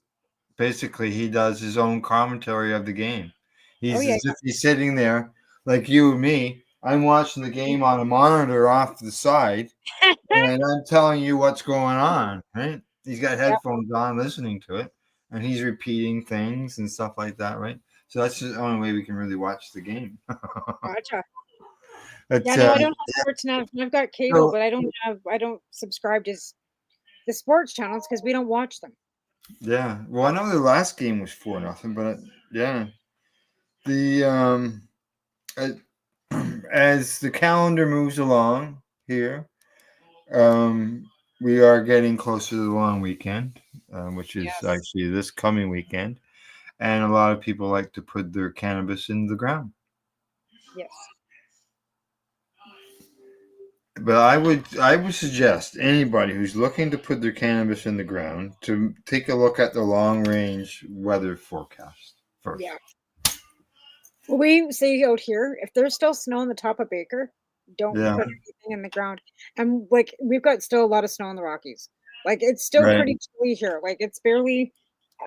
basically he does his own commentary of the game. Oh, He's yeah. as if he's sitting there like you and me. I'm watching the game on a monitor off to the side, and I'm telling you what's going on. Right? He's got Yeah. headphones on, listening to it, and he's repeating things and stuff like that. Right? So that's the only way we can really watch the game. Gotcha. But, Yeah, no, I don't have Sportsnet. I've got cable, but I don't subscribe to the sports channels because we don't watch them. yeah. Well, I know the last game was 4-0, but yeah, the uh, as the calendar moves along here, we are getting closer to the long weekend, which is Yes. actually this coming weekend, and a lot of people like to put their cannabis in the ground. Yes. But I would suggest anybody who's looking to put their cannabis in the ground to take a look at the long range weather forecast first. Yeah. Well, we say out here, if there's still snow on the top of Baker, don't Yeah. put anything in the ground. And like we've got still a lot of snow in the Rockies. Like it's still Right. pretty chilly here. Like it's barely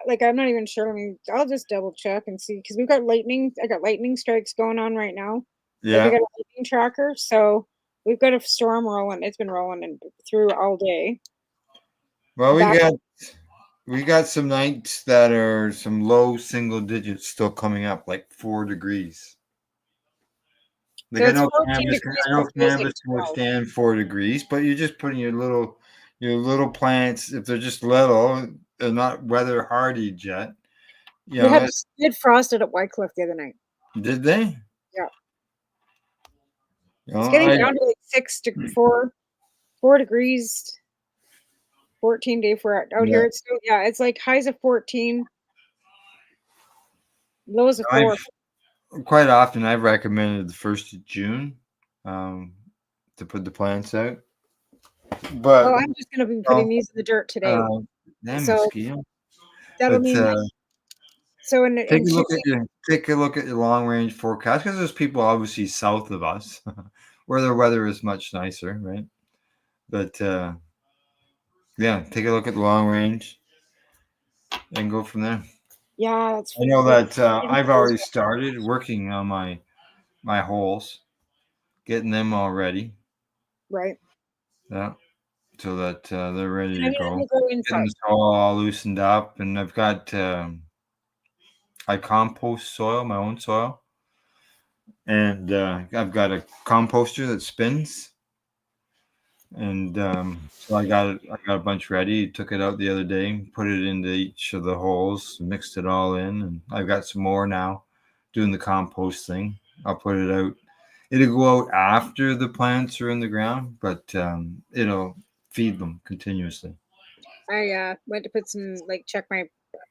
like I'm not even sure. I mean, I'll just double check and see because we've got lightning. I got lightning strikes going on right now. Like we Yeah. got a lightning tracker, so we've got a storm rolling. It's been rolling and through all day. Well, Back- we got some nights that are some low single digits still coming up, like 4 degrees. Like So I it's know 14 cannabis, degrees, I know but it feels like cannabis can 12. withstand 4 degrees, but you're just putting your little plants. If they're just little, they're not weather hardy yet. You We know, had frosted at Wycliffe the other night. did they? Yeah. You know, It's getting down to like 6 to 4 degrees. 14 day for out Yeah. here. It's still, yeah, it's like highs of 14, lows of 4. Quite often I've recommended the 1st of June to put the plants out. But I'm just gonna be putting these in the dirt today. damn So mosquito. that'll But mean so in take a look at your long range forecast because there's people obviously south of us where the weather is much nicer, right? But yeah, take a look at the long range and go from there. yeah, that's I know that I've already started working on my holes, getting them all ready. right. Yeah, so that they're ready I to mean, go. I'm gonna go Getting inside. the soil all loosened up, and I've got I compost soil, my own soil, and I've got a composter that spins, and so I got a bunch ready. Took it out the other day, put it into each of the holes, mixed it all in, and I've got some more now. Doing the compost thing, I'll put it out. It'll go out after the plants are in the ground, but it'll feed them continuously. I went to put some check my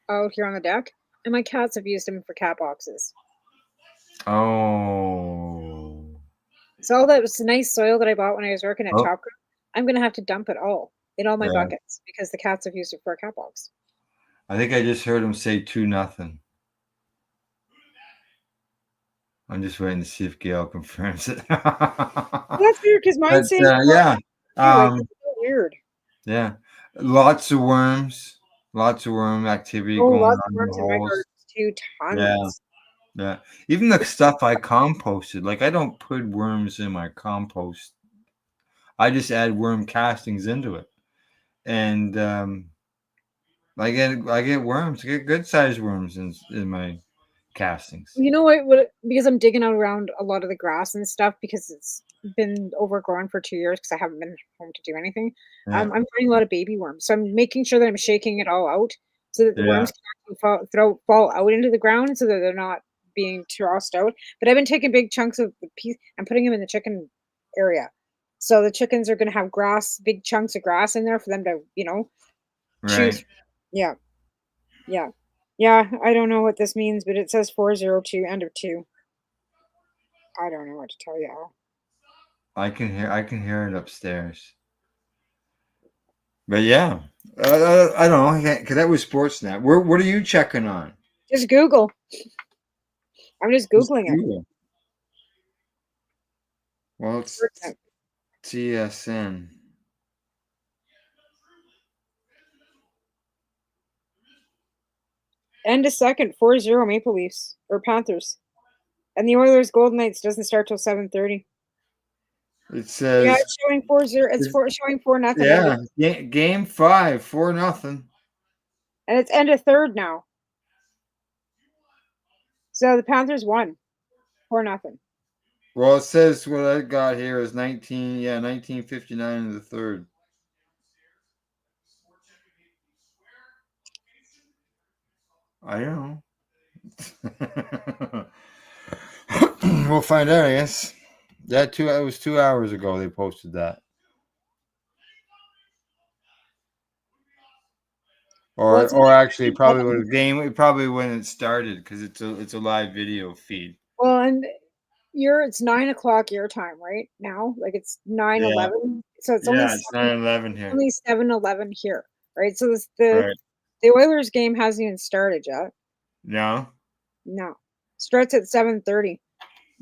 out here on the deck, and my cats have used them for cat boxes. Oh. So all that was nice soil that I bought when I was working at Oh. Top Group, I'm gonna have to dump it all in all my Yeah. buckets because the cats have used it for a cat box. I think I just heard him say 2-0. I'm just waiting to see if Gail confirms it. That's weird because mine's saying yeah, it's so weird. yeah, lots of worms, lots of worm activity Oh, going lots on of in the worms in my garden holes. too, tons. Yeah, even the stuff I composted, like I don't put worms in my compost. I just add worm castings into it, and I get worms. I get good sized worms in my castings. You know what? Because I'm digging out around a lot of the grass and stuff because it's been overgrown for 2 years because I haven't been home to do anything. Yeah. I'm finding a lot of baby worms, so I'm making sure that I'm shaking it all out so that the Yeah. worms can actually fall out into the ground so that they're not being tossed out. But I've been taking big chunks of the piece and putting them in the chicken area, so the chickens are going to have grass, big chunks of grass in there for them to, Choose. Right. Yeah. Yeah. Yeah. I don't know what this means, but it says 402 end of 2. I don't know what to tell you, Al. I can hear it upstairs. But yeah, I don't know. Cause that was Sportsnet. What are you checking on? Just Google. I'm just Just Googling it. Google. Well, it's Sportsnet. TSN. End of second, 4-0 Maple Leafs or Panthers. And the Oilers Golden Knights doesn't start till 7:30. It Yeah, says it's showing 4-0. It's showing 4-0. yeah. Game 5, 4-0. And it's end of third now. So the Panthers won 4-0. Well, it says what I got here is 1959 in the third. I don't know. We'll find out, I guess. It was 2 hours ago they posted that. Or actually probably when it started because it's a live video feed. Well, and it's 9:00 your time right now. Like it's 9:11. So it's only It's 9/11 here. only 7:11 here, right? So Right. the Oilers game hasn't even started yet. No. No, starts at 7:30.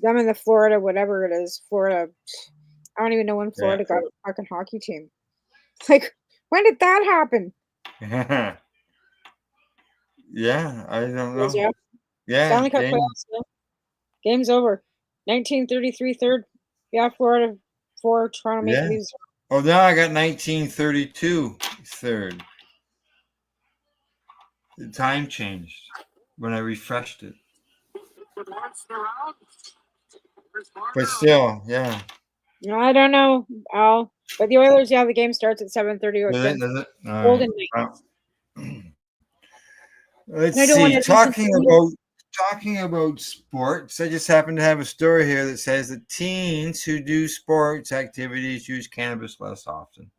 I'm in the Florida, whatever it is, Florida. I don't even know when Florida got a fucking hockey team. Like, when did that happen? Yeah, I don't know. Yeah. Stanley Cup playoffs. Yeah. Game's over. 1933 third. Yeah, Florida 4, Toronto Maple Leafs. Oh, now I got 1932 third. The time changed when I refreshed it. But still, yeah. I don't know, Al. But the Oilers, the game starts at 7:30. Does it? Golden Knights. Let's see. Talking about sports, I just happen to have a story here that says that teens who do sports activities use cannabis less often.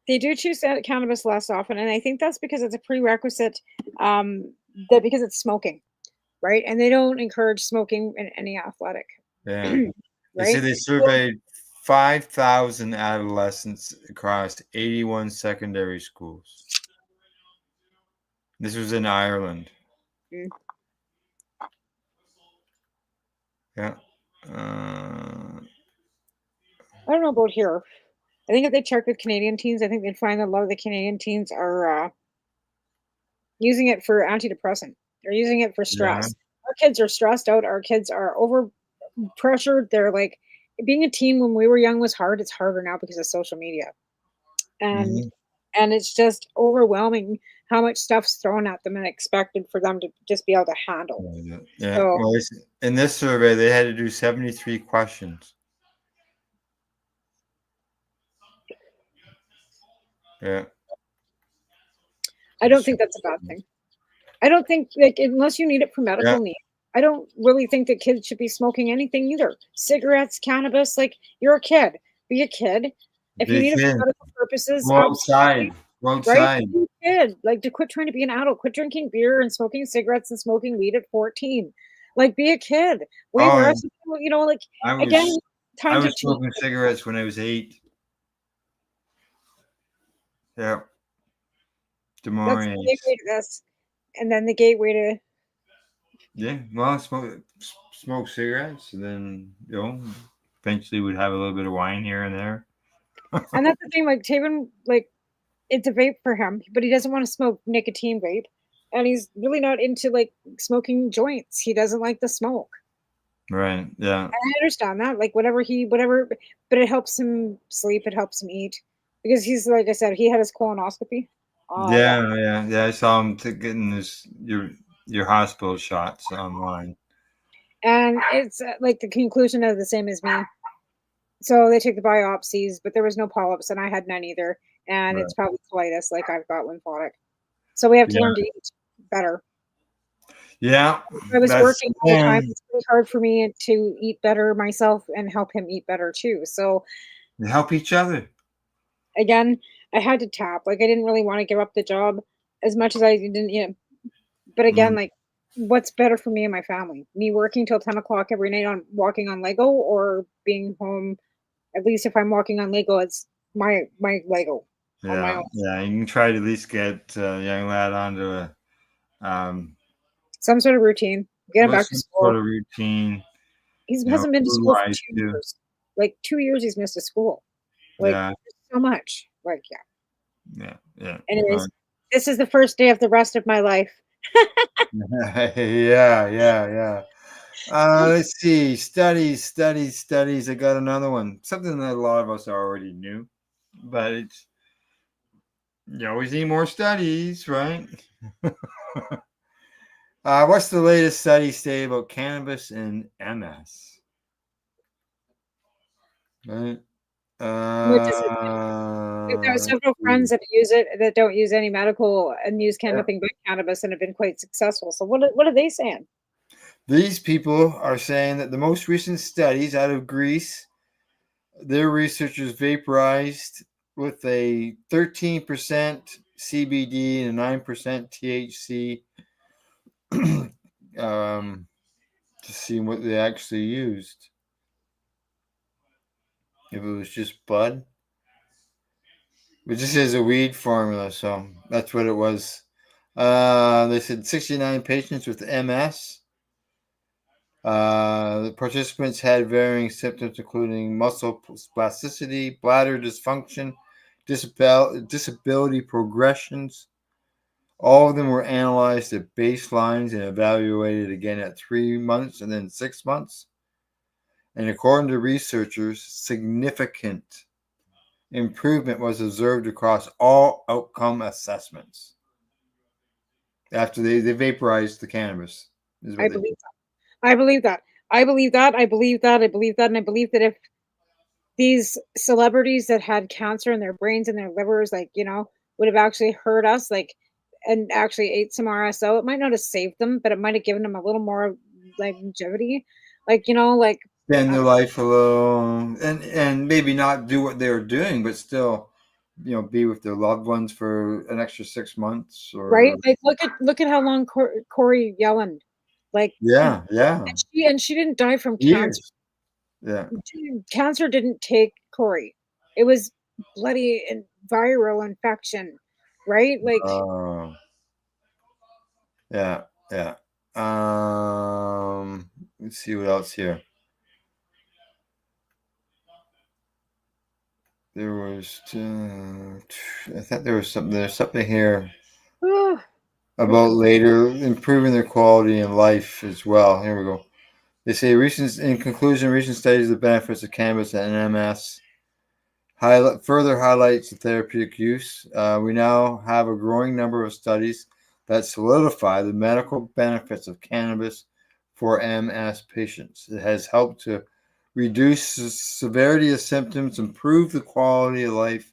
They do choose cannabis less often, and I think that's because it's a prerequisite. That because it's smoking, right? And they don't encourage smoking in any athletic. Yeah. Right? They say they surveyed 5,000 adolescents across 81 secondary schools. This was in Ireland. Yeah. I don't know about here. I think if they check with Canadian teens, I think they'd find that a lot of the Canadian teens are using it for antidepressant. They're using it for stress. Yeah. Our kids are stressed out. Our kids are over pressured. They're like, being a teen when we were young was hard. It's harder now because of social media. And it's just overwhelming how much stuff's thrown at them and expected for them to just be able to handle. Yeah. So, well, in this survey, they had to do 73 questions. Yeah. I don't think that's a bad thing. I don't think, like, unless you need it for medical need, I don't really think that kids should be smoking anything either. Cigarettes, cannabis, like, you're a kid. Be a kid. If you need it for medical purposes, go outside. Right? Be a kid. Like, to quit trying to be an adult. Quit drinking beer and smoking cigarettes and smoking weed at 14. Like, be a kid. Like, I was smoking cigarettes when I was 8. Yeah. That's the gateway to this. And then the gateway to... Yeah, well, smoke cigarettes, and then, eventually we'd have a little bit of wine here and there. And that's the thing, like, Taven, like, it's a vape for him, but he doesn't want to smoke nicotine vape. And he's really not into, like, smoking joints. He doesn't like the smoke. Right, yeah. And I understand that. Like, whatever, but it helps him sleep. It helps him eat. Because he's, like I said, he had his colonoscopy. Yeah. I saw him getting your hospital shots online. And it's like the conclusion of the same as me. So they took the biopsies, but there was no polyps, and I had none either. And it's probably colitis, like I've got lymphatic. So we have to learn to eat better. Yeah. I was working all the time. It's really hard for me to eat better myself and help him eat better too. So you help each other. Again, I had to tap. Like I didn't really want to give up the job as much as I didn't, but again, Mhm. like what's better for me and my family? Me working till 10 o'clock every night on walking on Lego or being home, at least if I'm walking on Lego, it's my Lego on my Yeah, own. yeah. You can try to at least get young lad onto a Some sort of routine. Get him back to some sort school. of routine. He You know, hasn't been to food school for wise 2 too. years. Like 2 years he's missed a school. Like Yeah, so much. Like yeah. yeah, yeah. Anyways, this is the first day of the rest of my life. Yeah, yeah, yeah. Let's see. Studies. I got another one. Something that a lot of us already knew, but it's you always need more studies, right? What's the latest study say about cannabis and MS? Right. What does it there are several Hmm. friends that use it that don't use any medical and use Yeah. nothing but cannabis and have been quite successful. So what are they saying? These people are saying that the most recent studies out of Greece, their researchers vaporized with a 13% CBD and a 9% THC to see what they actually used. If it was just bud, but this is a weed formula, so that's what it was. They said 69 patients with MS. The participants had varying symptoms, including muscle spasticity, bladder dysfunction, disability progressions. All of them were analyzed at baselines and evaluated again at 3 months and then 6 months. And according to researchers, significant improvement was observed across all outcome assessments after they vaporized the cannabis. Is I what they believe that. I believe that. I believe that. I believe that. I believe that. And I believe that if these celebrities that had cancer in their brains and their livers, like, would have actually heard us, like, and actually ate some RSO, it might not have saved them, but it might have given them a little more like longevity. Like, like spend I their don't know, life alone and maybe not do what they were doing, but still, be with their loved ones for an extra 6 months right? or Like look at how long Corey Yellen, like, yeah, yeah, and she didn't die from cancer. years. Yeah. Cancer didn't take Corey. It was bloody and viral infection, right? Like Oh, yeah, yeah. Let's see what else here. There was, I thought there's something here about later improving their quality in life as well. Here we go. They say in conclusion, recent studies of the benefits of cannabis and MS further highlights the therapeutic use. We now have a growing number of studies that solidify the medical benefits of cannabis for MS patients. It has helped to reduce the severity of symptoms, improve the quality of life,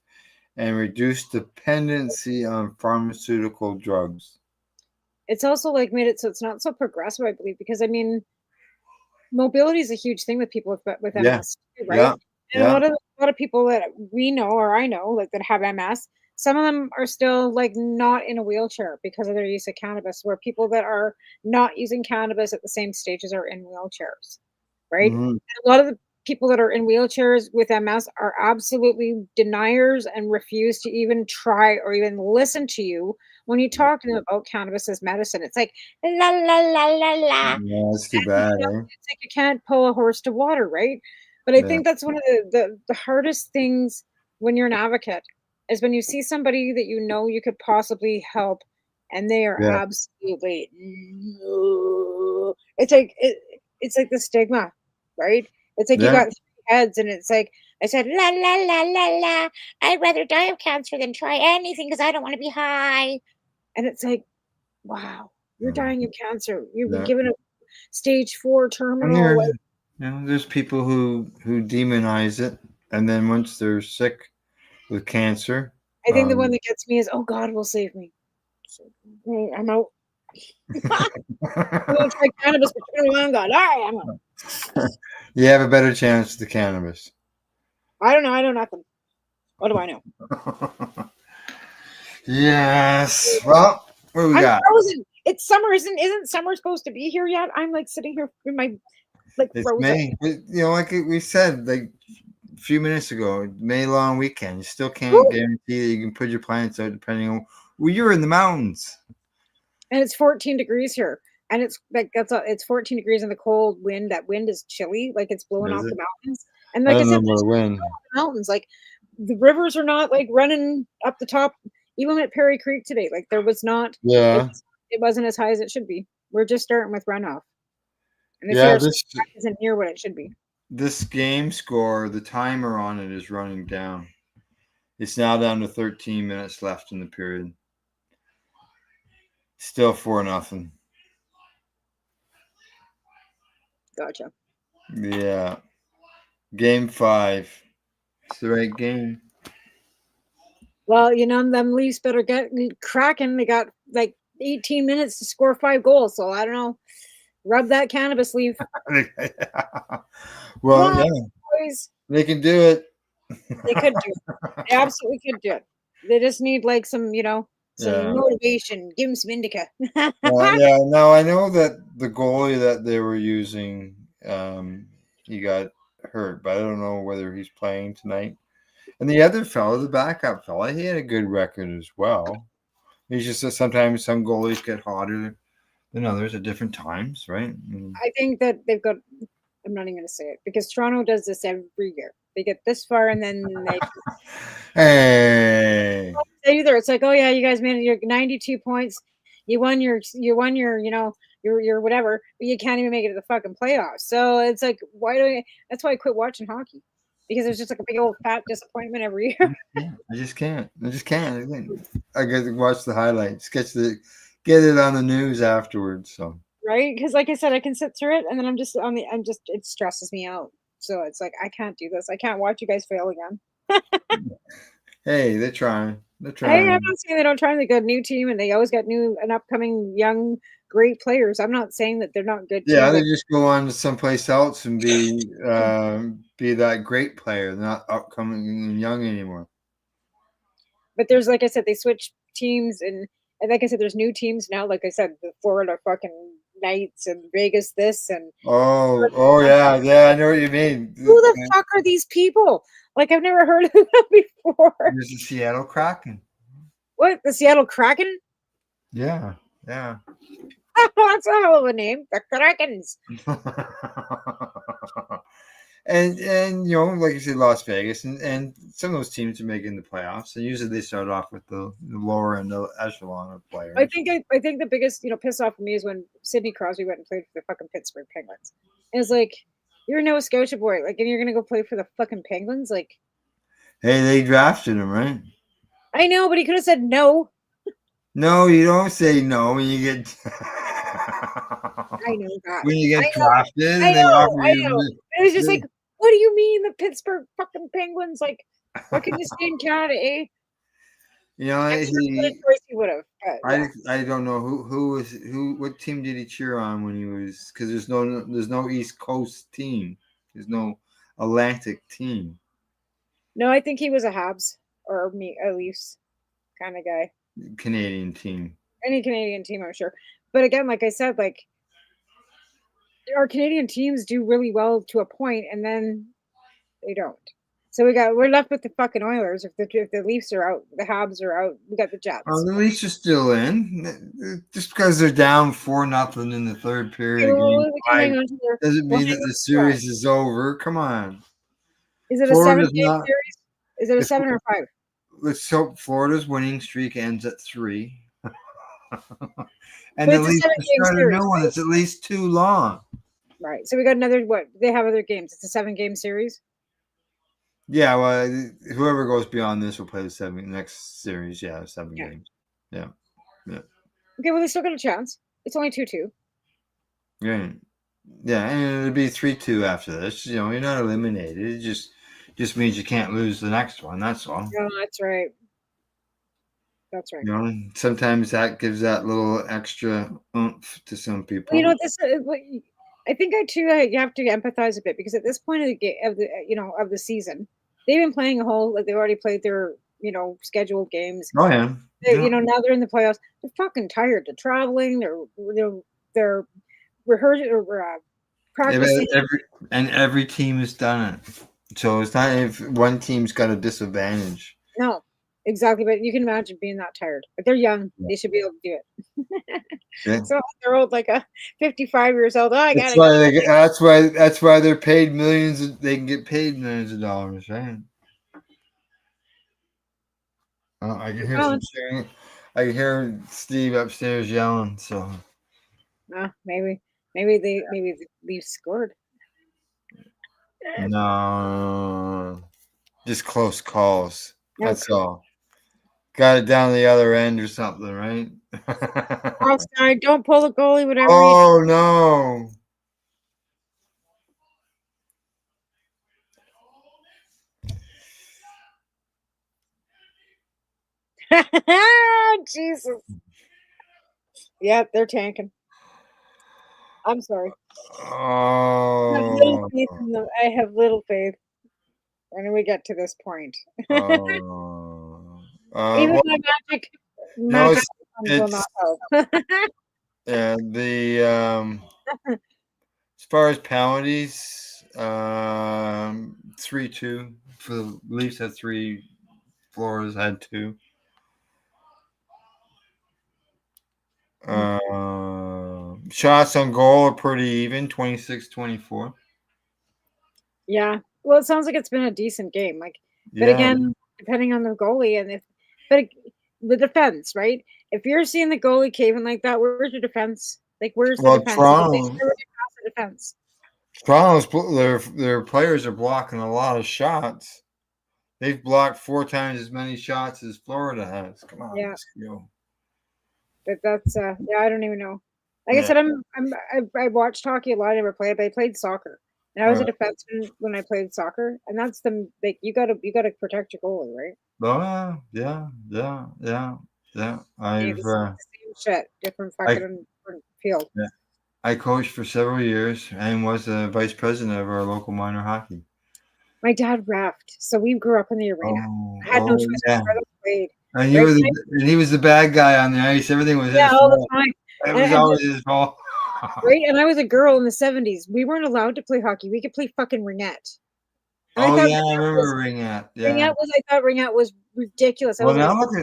and reduce dependency on pharmaceutical drugs. it's also like made it so it's not so progressive, I believe, because I mean, mobility is a huge thing with people with Yeah, MS, too, right? yeah, And a yeah. lot of people that we know or I know like that have MS, some of them are still like not in a wheelchair because of their use of cannabis. Where people that are not using cannabis at the same stages are in wheelchairs, right? Mhm. And a lot of the people that are in wheelchairs with MS are absolutely deniers and refuse to even try or even listen to you when you talk to them about cannabis as medicine. It's like la la la la la. Yeah, that's too bad, eh? It's like you can't pull a horse to water, right? But I Yeah, think that's one of the hardest things when you're an advocate is when you see somebody that you know you could possibly help and they are yeah, absolutely no. It's like the stigma, right? It's like you yeah. got three heads and it's like I said la la la la la. I'd rather die of cancer than try anything because I don't want to be high. And it's like, wow, you're Mhm. dying of cancer. You've been Yeah. given a stage 4 And terminal. there's Like, there's people who demonize it, and then once they're sick with cancer, I think the one that gets me is, "Oh, God will save me." So, I'm out. I won't try cannabis for too long. God, all right, I'm out. you have a better chance with the cannabis. I don't know. I know nothing. What do I know? Yes. Well, what do we I'm got? frozen. It's summer, isn't summer supposed to be here yet? I'm like sitting here in my like It's frozen. May. You know, like we said, like a few minutes ago, May long weekend. You still can't Woo! guarantee that you can put your plants out depending on. Well, you're in the mountains. And it's 14 degrees here. And it's like it's 14 degrees in the cold wind. That wind is chilly, like it's blowing Is off it? the mountains. And I like I don't know said, about there's the wind. mountains. Like the rivers are not like running up the top. Even at Perry Creek today, like there was not. Yeah. It wasn't as high as it should be. We're just starting with runoff, and this Yeah. year isn't near what it should be. This game score, the timer on it is running down. It's now down to 13 minutes left in the period. Still 4-0. Gotcha. Yeah. Game 5. It's the right game. Well, them Leafs better get cracking. They got like 18 minutes to score 5 goals. So I don't know. Rub that cannabis leaf. Well, Come on, yeah. boys. They can do it. They could do it. They absolutely could do it. They just need like some, some Yeah. motivation. Give them some indica. Yeah, no, I know that the goalie that they were using, he got hurt, but I don't know whether he's playing tonight. And the other fellow, the backup fella, he had a good record as well. He's just that sometimes some goalies get hotter than others at different times, right? I think that they've got. I'm not even going to say it because Toronto does this every year. They get this far and then they. Hey. Either it's like, oh yeah, you guys made your 92 points. You won your, your whatever, but you can't even make it to the fucking playoffs. So it's like, that's why I quit watching hockey because it was just like a big old fat disappointment every year. Yeah, I just can't. I got to watch the highlights, get it on the news afterwards. So right, because like I said, I can sit through it, and then it stresses me out. So it's like I can't do this. I can't watch you guys fail again. hey, they're trying. Hey, I'm not saying they don't try. They got a new team, and they always got new and upcoming young great players. I'm not saying that they're not good. Yeah, they just go on to someplace else and be that great player, not upcoming and young anymore. But there's, like I said, they switch teams, and like I said, there's new teams now. Like I said, the Florida fucking Knights and Vegas this and yeah, I know what you mean. Who the fuck are these people? Like I've never heard of them before. There's the Seattle Kraken. What, the Seattle Kraken? Yeah. That's a hell of a name, the Krakens. and like you said, Las Vegas and some of those teams are making the playoffs, and usually they start off with the lower end of echelon of players. I think the biggest piss off for me is when Sidney Crosby went and played for the fucking Pittsburgh Penguins. And it's like, you're a Nova Scotia boy, like, and you're gonna go play for the fucking Penguins, like. Hey, they drafted him, right? I know, but he could have said no. No, you don't say no when you get. I know that. When you get drafted, I know. It was just like, what do you mean the Pittsburgh fucking Penguins? Like, why couldn't you stay in Canada, eh? He would have. I don't know what team did he cheer on when he was, because there's no East Coast team, there's no Atlantic team. No, I think he was a Habs or a Leafs kind of guy. Canadian team. Any Canadian team, I'm sure. But again, like I said, like our Canadian teams do really well to a point, and then they don't. So we're left with the fucking Oilers. If the Leafs are out, the Habs are out. We got the Jets. The Leafs are still in. Just because they're down 4-0 in the third period doesn't mean that the series is over. Come on. Is it a 7-game series? Is it a 7 or 5? Let's hope Florida's winning streak ends at 3. And the Leafs start a new one. It's at least too long. Right. So we got another. What? They have other games. It's a 7-game series. Yeah. Well, whoever goes beyond this will play the next series. Yeah, 7 games. Yeah. Okay. Well, they still got a chance. It's only 2-2. Right. Yeah, and it'll be 3-2 after this. You're not eliminated. It just means you can't lose the next one. That's all. No, that's right. That's right. Sometimes that gives that little extra oomph to some people. I think you have to empathize a bit, because at this point of the game of the season, they've been playing a whole, like, they've already played their, scheduled games. Oh yeah. They, now they're in the playoffs. They're fucking tired. They're traveling. They're rehearsing or practicing. Every team has done it. So it's not if one team's got a disadvantage. No, exactly. But you can imagine being that tired. But they're young. They should be able to do it. Yeah. So they're old, like a 55 years old. Oh, I That's gotta why go. that's why they're paid millions. They can get paid millions of dollars, right? Oh, I can hear some cheering. I can hear Steve upstairs yelling. So Maybe the Leafs scored. no, just close calls. That's all. Got it down the other end or something, right? Offside. Don't pull the goalie. Whatever. Oh no. Jesus. Yeah, they're tanking. I'm sorry. Oh. I have little faith when we get to this point. Oh. Even Well, my magic no, will not help. yeah, as far as penalties, 3-2 for the Leafs had 3, Florida's had 2. Shots on goal are pretty even, 26-24. Yeah. Well, it sounds like it's been a decent game. Like, but Yeah. again, depending on the goalie and the defense, right? If you're seeing the goalie caving like that, where's your defense? Like, where's the defense? They should already pass the defense. Toronto's their players are blocking a lot of shots. They've blocked 4 times as many shots as Florida has. Come on, Yeah. let's go. But that's I don't even know. Like I said, I watched hockey a lot. I never played, but I played soccer, and I was a defenseman when I played soccer. And that's you gotta protect your goalie, right? Oh yeah. It's the same shit, different fucking field. Yeah. I coached for several years and was the vice president of our local minor hockey. My dad reffed, so we grew up in the arena. I had no choice. Yeah. I played. And he was the bad guy on the ice. Everything was his all fault. the time. It was always his fault. Right, and I was a girl in the 70s. We weren't allowed to play hockey. We could play fucking ringette. And I remember ringette. Yeah. I thought ringette was ridiculous. Well, look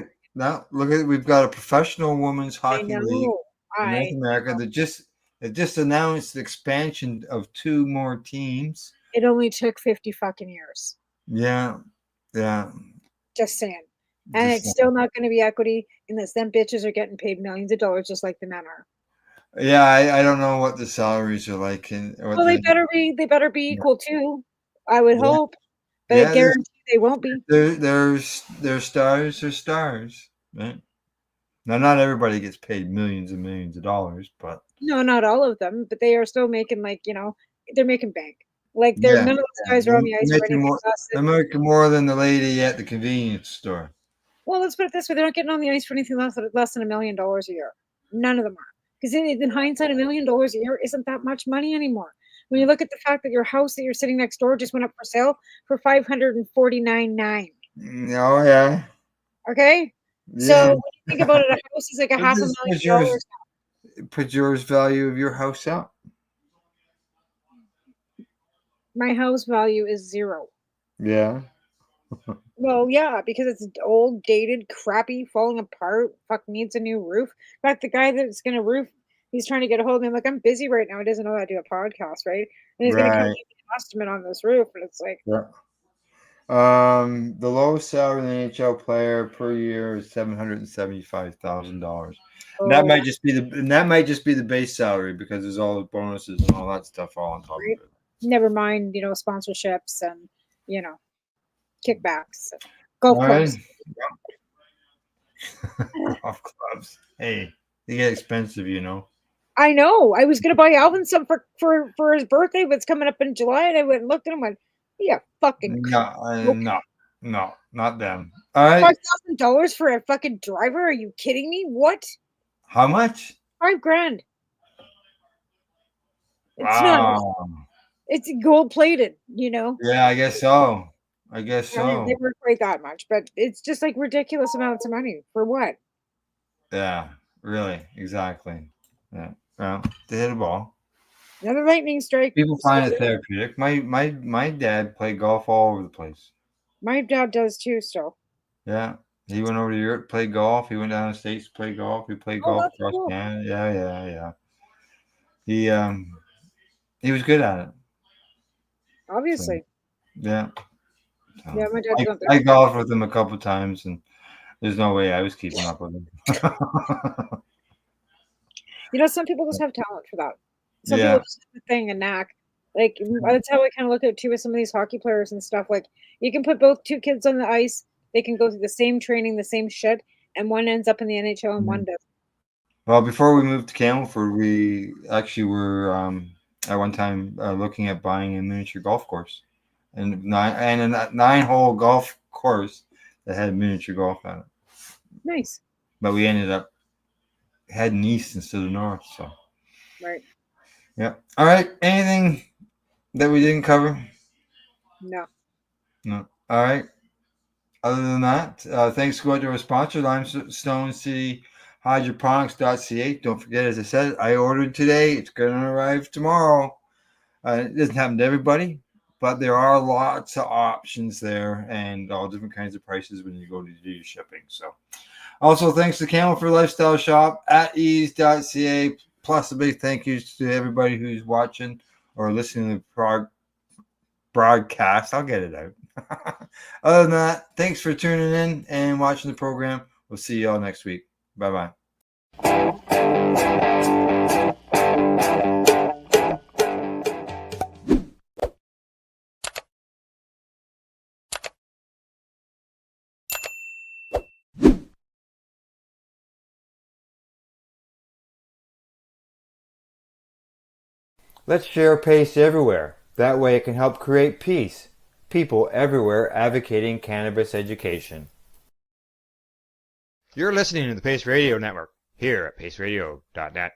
at we've got a professional women's hockey league in North America that just announced the expansion of 2 more teams. It only took 50 fucking years. Yeah. Just saying. And it's still not going to be equity unless them bitches are getting paid millions of dollars just like the men are. Yeah, I don't know what the salaries are like. Well, they better be equal too. I would hope, but I guarantee they won't be. They're stars are stars, right? Now, not everybody gets paid millions and millions of dollars, but no, not all of them. But they are still making they're making bank. Like none of those guys are on the ice for anything less. They're making more than the lady at the convenience store. Well, let's put it this way: they're not getting on the ice for anything less than $1 million a year. None of them are. Because in hindsight, $1 million a year isn't that much money anymore. When you look at the fact that your house that you're sitting next door just went up for sale for $549,900. Oh yeah. Okay. Yeah. So when you think about it, a house is like a $500,000. Put yours value of your house up. My house value is 0. Yeah. Well, yeah, because it's old, dated, crappy, falling apart. Fuck, needs a new roof. In fact, the guy that's gonna roof, he's trying to get a hold of me. I'm like, I'm busy right now. He doesn't know I do a podcast, right? And he's gonna come give me an estimate on this roof, and it's like, the lowest salary in the NHL player per year is $775,000. That might just be the base salary because there's all the bonuses and all that stuff all on top of it. Never mind, sponsorships and kickbacks, golf clubs. Golf clubs. Hey, they get expensive, I know. I was gonna buy Alvin some for his birthday, but it's coming up in July, and I went and looked at him and went, yeah, fucking no, not them. All right. $5,000 for a fucking driver? Are you kidding me? What? How much? $5,000. Wow. It's gold plated, Yeah, I guess so. I guess I mean, so. they weren't quite that much, but it's just like ridiculous amounts of money for what? Yeah, really, exactly. Yeah. Well, they hit a ball. Another lightning strike. People find it therapeutic. My dad played golf all over the place. My dad does too. Still. Yeah. He went over to Europe, played golf. He went down to the States, played golf. He played Oh, golf that's across cool. Canada. Yeah. He was good at it. So, Obviously. yeah. So, Yeah, my dad's not I there. golfed with him a couple times, and there's no way I was keeping up with him. You know, some people just have talent for that. Some Yeah. people just have a thing, a knack. Like that's how I kind of look at it too with some of these hockey players and stuff. Like you can put both two kids on the ice, they can go through the same training, the same shit, and one ends up in the NHL and one doesn't. Well, before we moved to Campbellford, we actually were at one time looking at buying a miniature golf course, and a 9-hole golf course that had miniature golf on it. Nice. But we ended up heading east instead of north. So, Right. yeah. All right. Anything that we didn't cover? No. No. All right. Other than that, thanks go out to our sponsor, Limestone City Hydroponics.ca. Don't forget, as I said, I ordered today. It's going to arrive tomorrow. It doesn't happen to everybody, but there are lots of options there and all different kinds of prices when you go to do your shipping. So, also thanks to Campbellford Lifestyle Shop, At-Eze.ca. Plus, a big thank you to everybody who's watching or listening to the broadcast. I'll get it out. Other than that, thanks for tuning in and watching the program. We'll see you all next week. Bye-bye. Let's share PACE everywhere. That way it can help create peace. People everywhere advocating cannabis education. You're listening to the Pace Radio Network here at paceradio.net.